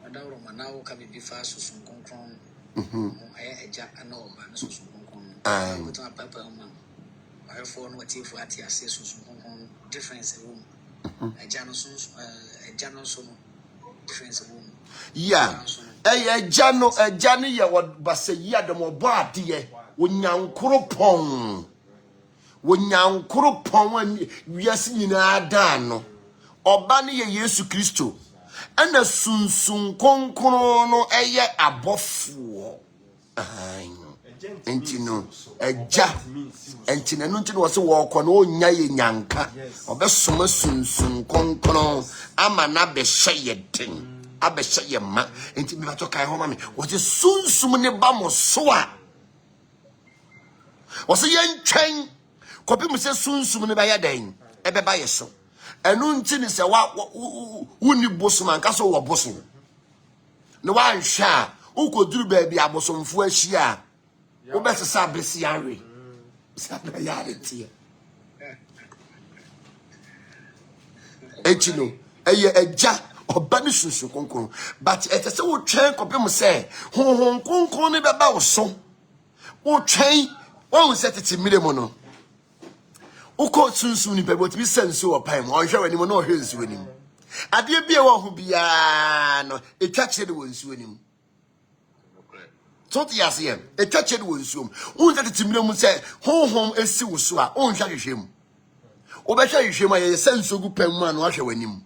Adawro manawo ka bibi fa susun konkron. Aye eja anoba na susun konkron. Ai. Ko tan papa ma. Aye for no tifu ati ase susun konkron difference room. Eja no susun eja no so no difference room. Yeah. Eja no ye what base yi adom obo ade. Wonyankoro pon wiase nyina dan no oba ne ye Yesu Kristo ana sunsun konkoro no eye abofo entino eja entino no ntino wose wo kɔ no onya ye nyanka obesoma sunsun konkoro ama na be hye den abehye ye ma enti me bato kai ho ma me wo se sunsum ne ba mo so a wose ye ntwen Kopim se Sumsum ne ba ya den. Ebe ba yeso. Enu nti ni se wa wuni bosom anka so wo bosom. No wa nhwa ukoduru ba bi abosomfo ahia. Wo be sesa besi anwe. Sabe ya de tie. Echino eye eja obani sunsun konkon but etese wo twen kopem se honhon konkon ne beba wo so wo twen wo setete miremo no uko sunsun ni bebo timi senso opan mo hwe wani mo no hwe nsu wani ade bia wo ho bia no etwa kire wo nsu wani so ti ase em etwa kire wo nsu wo setete miremo se honhon esi wo so a wo nhwa hwehwem wo be hwa hwehwem a ye senso gu pan mu a no hwe wani mu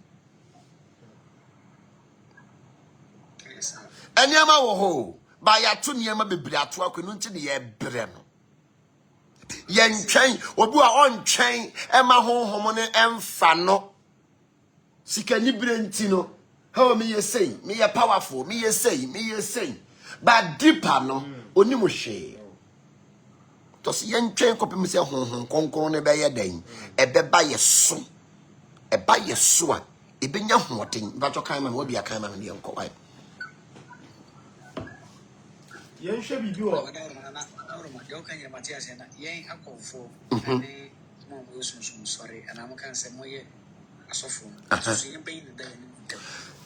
Anyama wo ho ba ya to niema bebiri ato akwenu nti ne ye brɛ no ye ntwen obi a ontwen ema honhom ne emfa no sika ni bre nti no how me ye say me ye powerful me ye say but deeper no oni mo hwe to se ye ntwen kopim se honhom konkon ne be ye dan ebeba ye so eba ye so a ebenya hoden ba to kan ma no obi akan ma no ye nko wai yen hwe bibi wo yo kan ye Matias na yen akofo ane mo mo Sumsum sorry and am kan say mo ye asofo so yen bayin da ni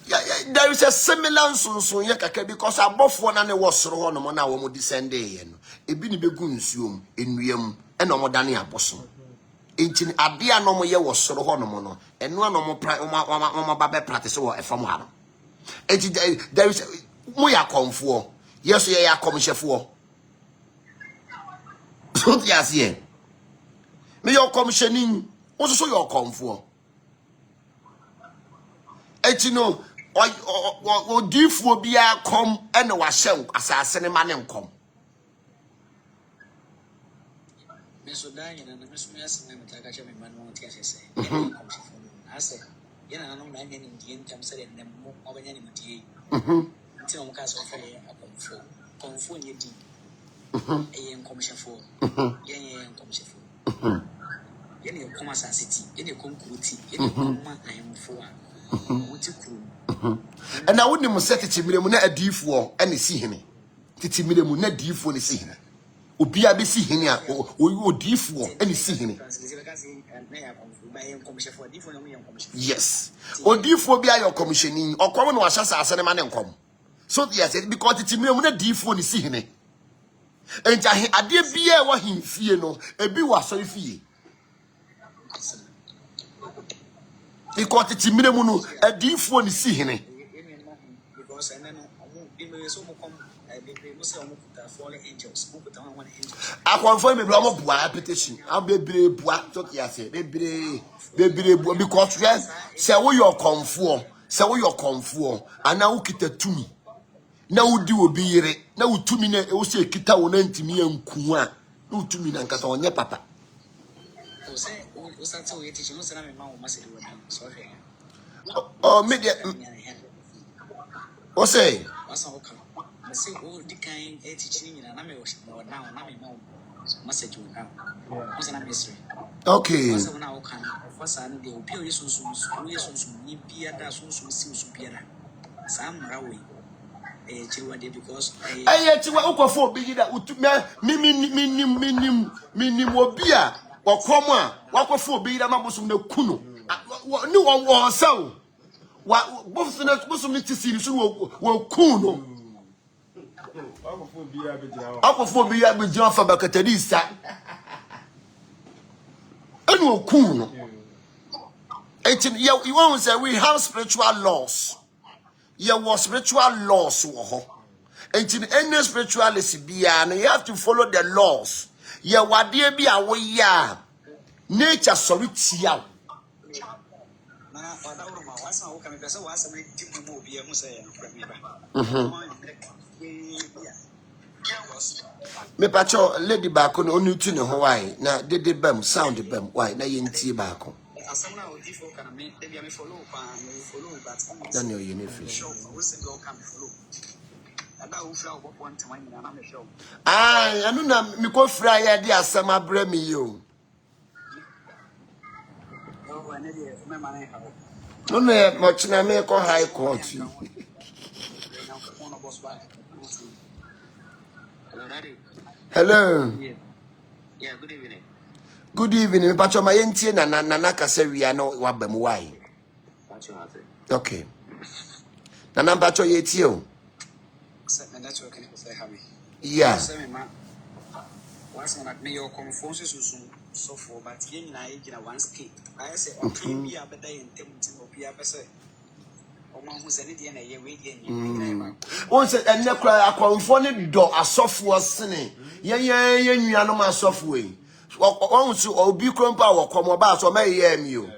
yeah, there is a similar Sumsum ye kaka because abofo na ne wosoro ho no mo na wo mo descend ye no ebi ni begu nsuom enuam e no mo dane aboso entin ade a no mo ye wosoro ho no mo no enu a no mo ba be practice wo efam ha no there is mo ya konfo yes ye ya komshefo so ti ase me your commissioning also your konfo etino o difo bia kom ene wa hye asase ne ma ne nkom me so dan ina na me so me ase na me taka che me man mo ti ase se komshefo ase yana na no na nya ni ndie ntam se ne mo obanya ni mudie nti no mo ka so fa ye akomfo konfo nye di yen komshefo yen komshefo yen ye koma saseti yen ye konkuruti yen ye koma ayemfo a wuti kuru na woni mo setete miremu na adifo ene si hene tete miremu na adifo ne si hene obi a be si hene a odifo ene si hene yes odifo bi ayo commissioning okwom na wahya sase ne ma ne nkom so yes because tete miremu na adifo ne si hene enta ade bia wa himfie no ebi wa sori fie because tete miremu no adifo ne si hene because and then omo so mo kom mo say omo kuta fallen angels mo kuta one angels akwonfo me bla mo bua petition am bebre bua so yes bebre bua because say wo your comfort ana wo kita tumi na wudi obi yire na wutumi na e wo se kita wo na ntimi anku a na wutumi na nkata onye papa o say o sa te o yeti chi no se na me ma wo masedi wo na so hwe oh media o say wasa wo kan me say o di kan eti chi ni na me wo na na me ma wo masedi wo na o se na me sre okay wasa wo na wo kan wasa na de obi o Sumsum ni bia da Sumsum si so bia da sa mra we chiwade because chiwa ukofo obi gida minim obi a wakom a wakofo obi gida mabosum na kuno ni won saw wa bosum ni tisiri so wo kuno akofo obi ya begira fa bakatadisa enu kuno you won't say we have spiritual laws. There was spiritual laws. And in any spirituality, you have to follow the laws. You what there be away. Nature sorry tia. Me pacho lady back on only to Hawaii. Now they did bem sound the bem. Why na yinti back on. Daniel, you need fish. I know me go fry idea sama bremi yo. No, no, much na me call high court. Hello. Yeah, good evening. Good evening. But my auntie na kase we are no wabem why. Okay. Nana bacho yeti o. Yeah. Once on me your conferences so for but yen na age na one skip. I say okay be a better in tempting of your person. Oman who's any na ye we yen. Once and ne cry a conformed door a software sinning. Yen nuanom asofwe. One so obi krompa wo komo ba so may yam you.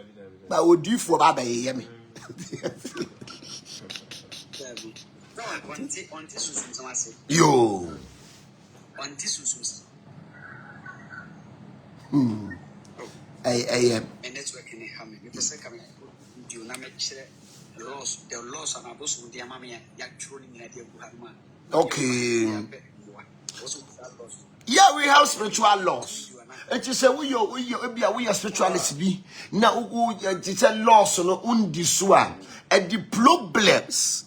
But would you for baba yam? Yo. On this I am. and network in Hammy. Because I come do not make sure the loss of my boss with the mammy yak trolling in idea. Okay. Yeah, we have spiritual laws. It is a we are spiritualists be. Now it is a loss on undiswa. And the problems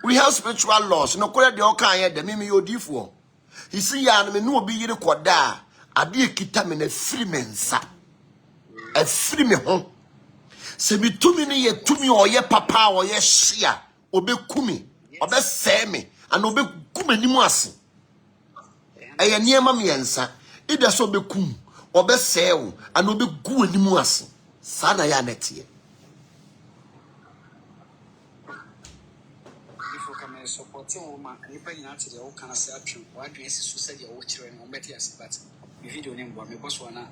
we have spiritual laws. No correct the okay the mimi odifo. He see ya me no be yire koda. Ade kita me na free mensa. A free me ho. Se bi tumi ne ye tumi oye papa oye hia. Obekumi, obese me, and obekuma nimu ase. Eye niema miensa. Ida so bekum, obese wo, and obegu animu ase. Sana ya netie. Supporting woman, and if I not the old kind of action, why do you say your children on Betty as but if you don't name one, boss one.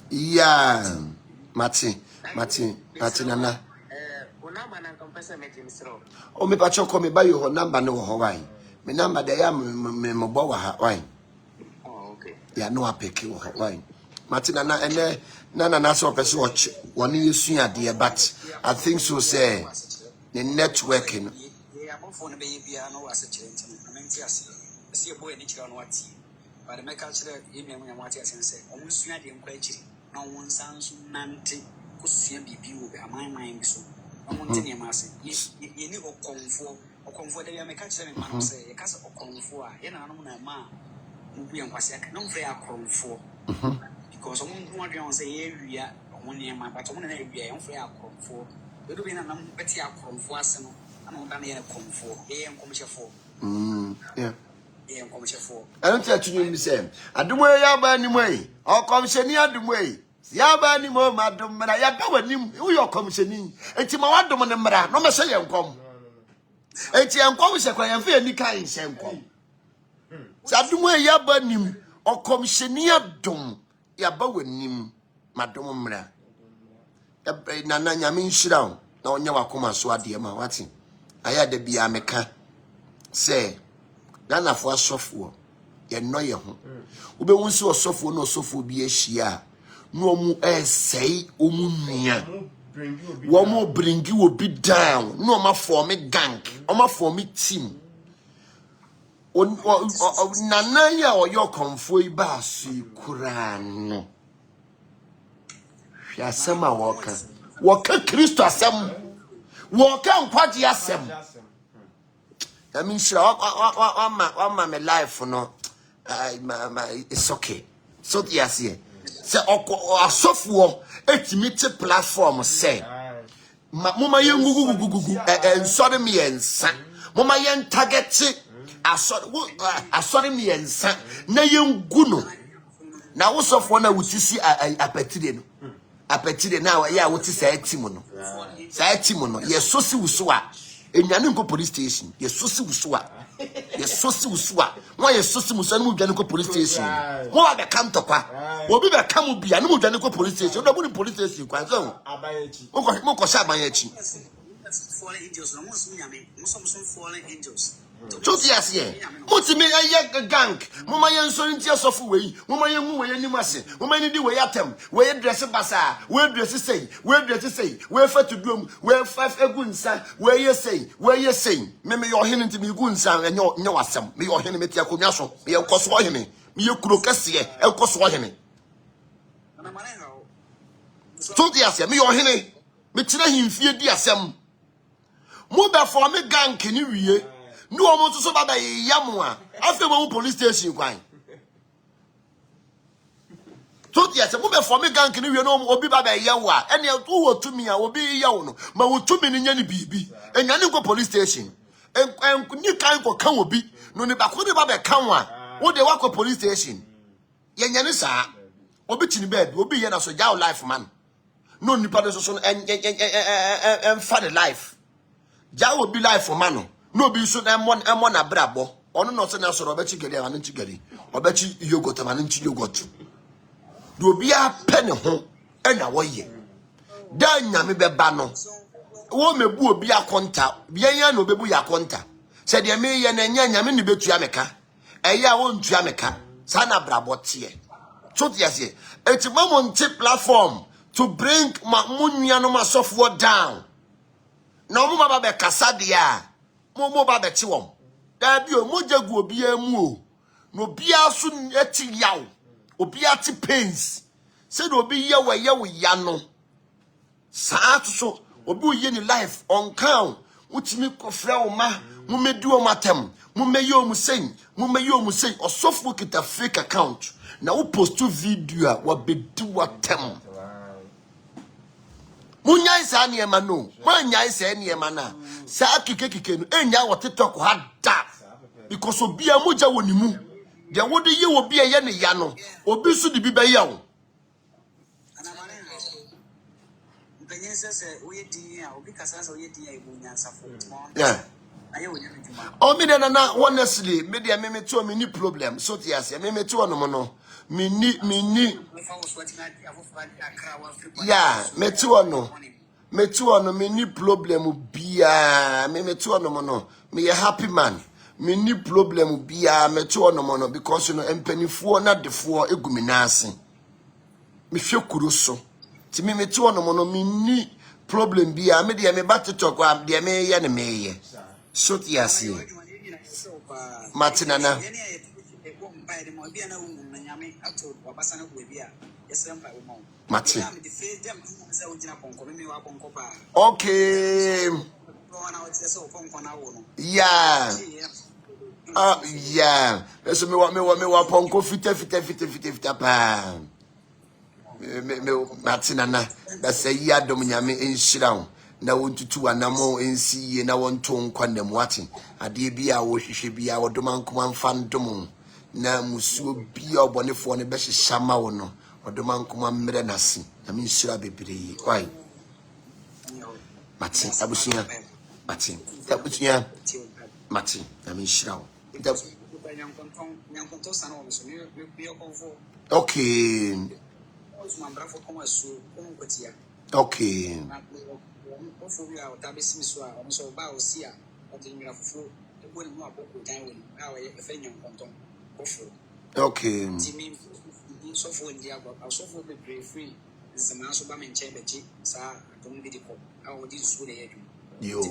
Yeah, Martin Nana. Oh, me pacho call me by your number no Hawaii. Me number they am me mobawa Hawaii. Oh, okay. Yeah, no, I pick you Hawaii. Martin Nana and then Nana so person watch 1 year soon, dear, but I think so say the networking. Phone baby, I know as a change. I mean, I see a boy in each on what tea. But the culture, even when I want to say, almost not in quite no one sounds nanty, could see a baby will be a mind so. I want to name us. You need or comfort, they may catch them in my say, a castle or comfort, and I don't know, ma, we are no fair comfort. Because I won't want to say area, one near my but one area, unfair comfort. It will be a number better comfort. Yeah. I don't tell you the same. I do way yaba anyway. Or commission the way. Yaba any more, madam, but I have him who you're commissioning. And Timawadom and Mara, no say you come. And Tiam comes a cry and fear any kind same come. Sadumwe yaba nim or commissionia dom yaba with him, madam Mara. Nana Yamin Shroud, no one never come as what dear ma watching. I had the be a mecha say, Nana for a software, yet no ye home. Ube won't see a software no software be a shia. No more say, Umunia. One more bring you will be down. No more for me gang, or more for me team. Nanaya or your comfort basi kurano. Yasama walker Christo asem. Walk out, what you asem. I mean, sure, my life for no. It's okay. So, yes, yeah. Say, a software, ultimate platform, say. Mama, you and sorry me and son. Mama, yen target, I sorry me and son. Na young guno. Now, what's off one I would see a petted. A petted now, yeah, what is a timono? Say timono, yes, so see usua. In Yanunko police station, yes, so see usua. Yes, so see usua. Why is so see Musamu Janico police station? What the come to pa? Will be the come be a new Janico police station, the police station, quite so. Moko Sabayachi. Fallen angels, almost me, Sumsum fallen angels. Yes, yeah. What's me a gang? Mama so in tears of way. Mama who any massy. Woman in the way at them. Where dress a bazaar. Where dress to say. Where dress to say. Where for to bloom. Where 5 a good son. Where you say. Where you say. Maybe your hen to me good son and your no assam. Me your hen met your commercial. Me your cost me. Me your crocassia. El cost So the asem me yo hene me tira himfie di asem mo be for me gank ni wie no omo so baba yam a after mo police station kwan so the asem mo be for me gank ni wie no obi baba yawa ene wo wo tumi a obi yawo no ma wo tumi ni nya ni bibi enya ni go police station en ni kan ko kan obi no ne ba ko de baba kan wa wo de wa ko police station yenya ni sa obi tini bed obi ye na so jaw life man no nipa de so en fa the life jaw obi life for man no obi so na mon na brabo ono no so na so obechi gari an nchi gari obechi yogurt man nchi yogurt do obi a pe ne ho ena wo ye da nyame be ba no wo mebu obi akonta bienya na obebu ya akonta se de me ye na nyame ni betua meka eya wo ntua meka sa na brabo tie so yes, it's a moment platform to bring my munyanoma software down. No more baba kasadia, more baba tiwom. There be a mojagu be a moo. No be a soon eti yaw, obiati pains. Said will be yawa yano. Sa so, obu yeni life on count, which me kofra ma, mume do matem, mume yo musing, or software get a fake account. Na wo post video wa bedi watem munya isa ne ema no manya isa ne ema na sa kike no enya wo TikTok ha da because obi a moja woni mu de wo de ye obi a ye ne ya no obi su de bi ba ya wo yeah. Oh, me na honestly, me dia me to me ni problem. So tiase, me to no no. Me ni. Yeah, me to no. Me to no me ni problem bia. Me to no no. Me a happy man. Me ni problem bia me to no no because you know empanifo na defo egumi na ase. Me hwe kuro so. Ti me to no no me ni problem bia me dia me batetok am dia me ye ne me ye. So yes, Martinana. Martin. Okay. Yeah. Yeah. Let's me ponko fite pa. Martinana. That's a year dominyame in shiraun. Na wontutu anamo ensi ye na wonto nkwanem wate ade bia wo hwehwe bia wodoman kuma mfandom na musuo bia obonefo ne be hyehyama wo no wodoman kuma mmere nase na menhyira bebree wai mate abusuya mate na menhyira wo okay okay okay. Yo.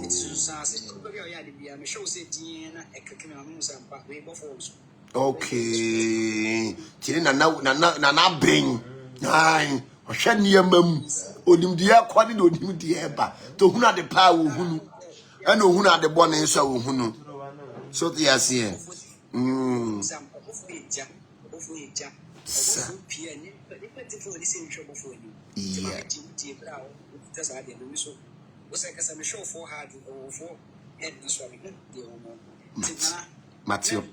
Okay. Tiri na bring. Ai, ohwe niamam. Onimdia kwani na onimdia ba. To hunu ade pa wo hunu. Ana ohunu ade bone nso wo hunu. So the here. Yeah. Matthew.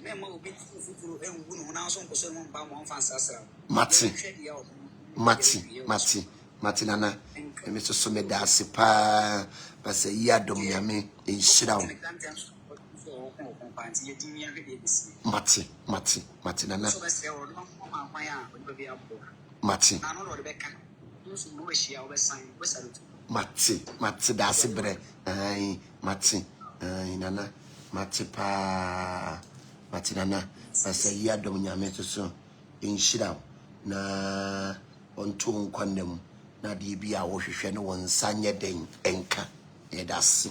Matinana. Mr. Someda Sipa, Basa Yadom Yame in Shroud. Matinana. Mati Dasibre. Ay, Mati. Ay, Nana. Matipa. Matinana. Basa Yadom Yame to so in Shroud. Na on two condemn. Na di bia wo hwehwe no won sanye den enka edase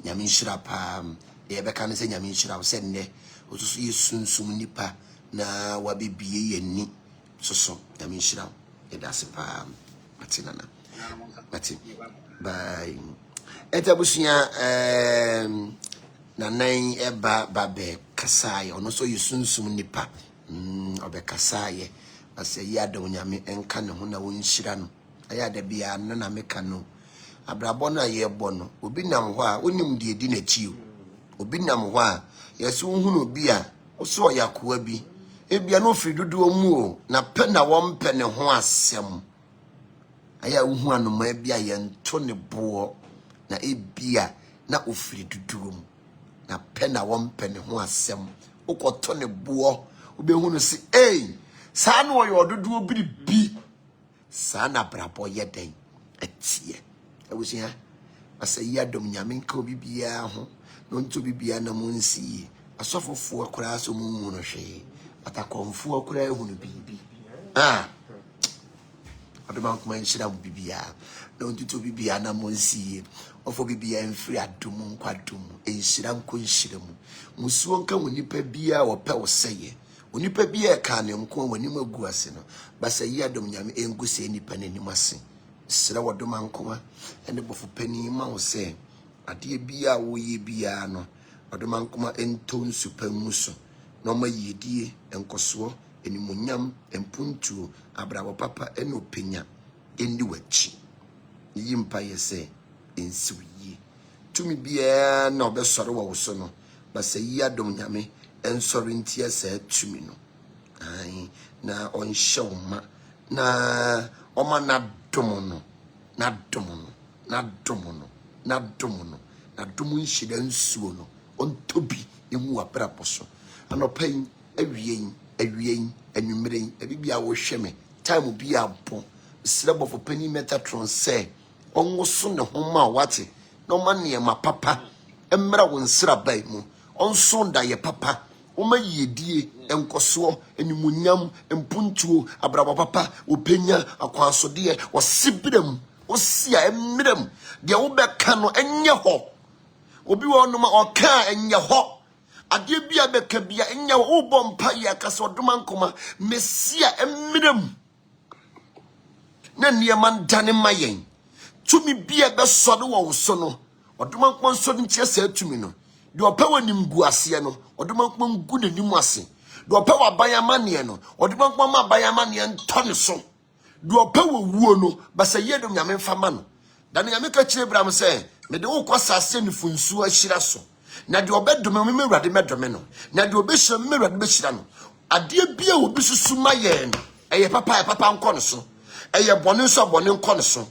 nyame nhyira pa ye beka ne se nyame nhyira wo se nne osusu ye sunsum nipa na wabebie ye ni soso nyame nhyira that's pa matinana mati bye etabusia na nan eba babe kasaye ono so yusunsum nipa obe kasaye ase yada onyame enka ne ho na wonhyira no ayada bia na meka no abrabo na ye bo no obi nam ho a onim de edi na chi obi nam ho a yeso hunu obi a oso yakoa bi ebia no firi dodo mu o na pe na won pe ne ho asem aya uhu anoma bia ye nto ne bo na ebia na ofiri dodo mu na pe na won pe ne ho asem ukoto ne bo obehunu si saa no yo dodo obi bi saa na brabo ye den atie ewusia asa yi adom nyame nka obi bia ho no nto bibia na monsi asofofo akura so mu no hwe atakonfo akura ehunu bibi adoma kuma nshira bibia no nto bibia na monsi ofo bibia mfiri adom nkwadom enshira nkonshira mu musuo nka wonipa bia wo pe wo seye onipa bia ka ne nko wani magu ase no basa yi adom nyame enguse nipa nanim ase sira wodoma nkoma ene bofu pani ma wo se ade bia wo ye bia no wodoma nkoma ento nsupa muso no ma yedie enkoso enimonyam empuntu abrabo papa ene openya endi wachi yimpa yese ensiwi tumi bia na obesoro wo so no basa yi adom nyame ensori ntia sa tumi no na onhyewma na oma na domono na domo nhyida nsuo no ontobi emu abraposo anopan awien anwumren abibia wo hweme time bi abon srebo for pani metatron say onwoso ne homa wate no mane ma papa emra won sra bai mu onso nda ye papa oma yedie enkoso enimunyam empuntuo abrabo papa openya akwansode osibirem osia emrem de wo beka no enye ho obi wo no ma oka enye ho ade bia beka bia enye wo bompa ya kasa odoma nkoma mesia emrem na niaman dane mayen tumi bia be sode wo so no odoma nkoma so ntia sa tumi no de opa nimgu ase no odoma nkoma ngu nanim ase de opa wabayama ne no odoma nkoma mabayama ne ntone so de opa wuo no basa yedom nyame mfama no da ne nyame ka kire bram se me de wo kwasa ase ne funsu ahira so na de obedome me mewrade medome no na de obehira me mewrade behira no ade bia obi susuma ye no eye papa nko no so eye bone so bone nko no so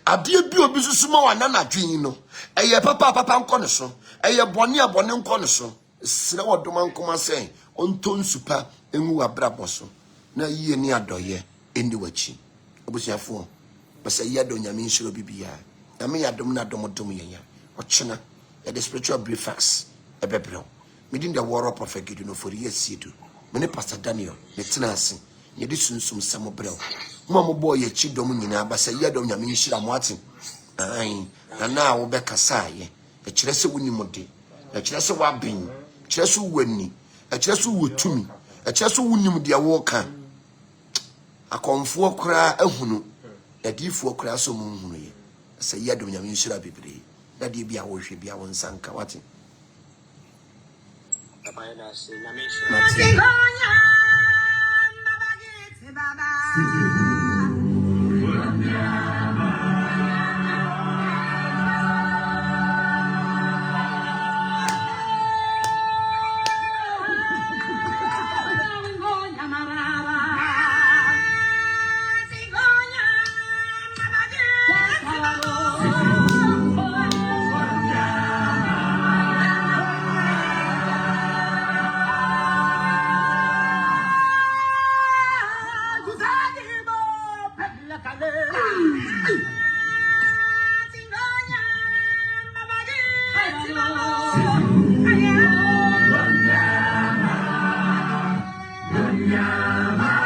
ade bia obi susuma wa na nadwen no eye papa nko no so eye bone nko no so sire wodoma nkoma se onto nsupa enwu abrabo so na yie ni adoye endi wachi obusiafo basa yado nyame nshiro bibia na me yadom na domodom yenya ochena ya the spiritual breakfast ebebrel medin the war of prophet gideon for years edu me pastor daniel me tenase ye di sunsum samo brel mo boy ye chi dom nyina basa yado nyame nshira mo ate na wo bekasa ye e kire se wonimode e kire se waben kire se wani e kire se wotumi e kire se wonim de wo ka akonfo kura ahunu adifo kura so mu hunu ye sa yado nyame nshira bebre na de bia wo hwe bia wo nsanka wate Yeah.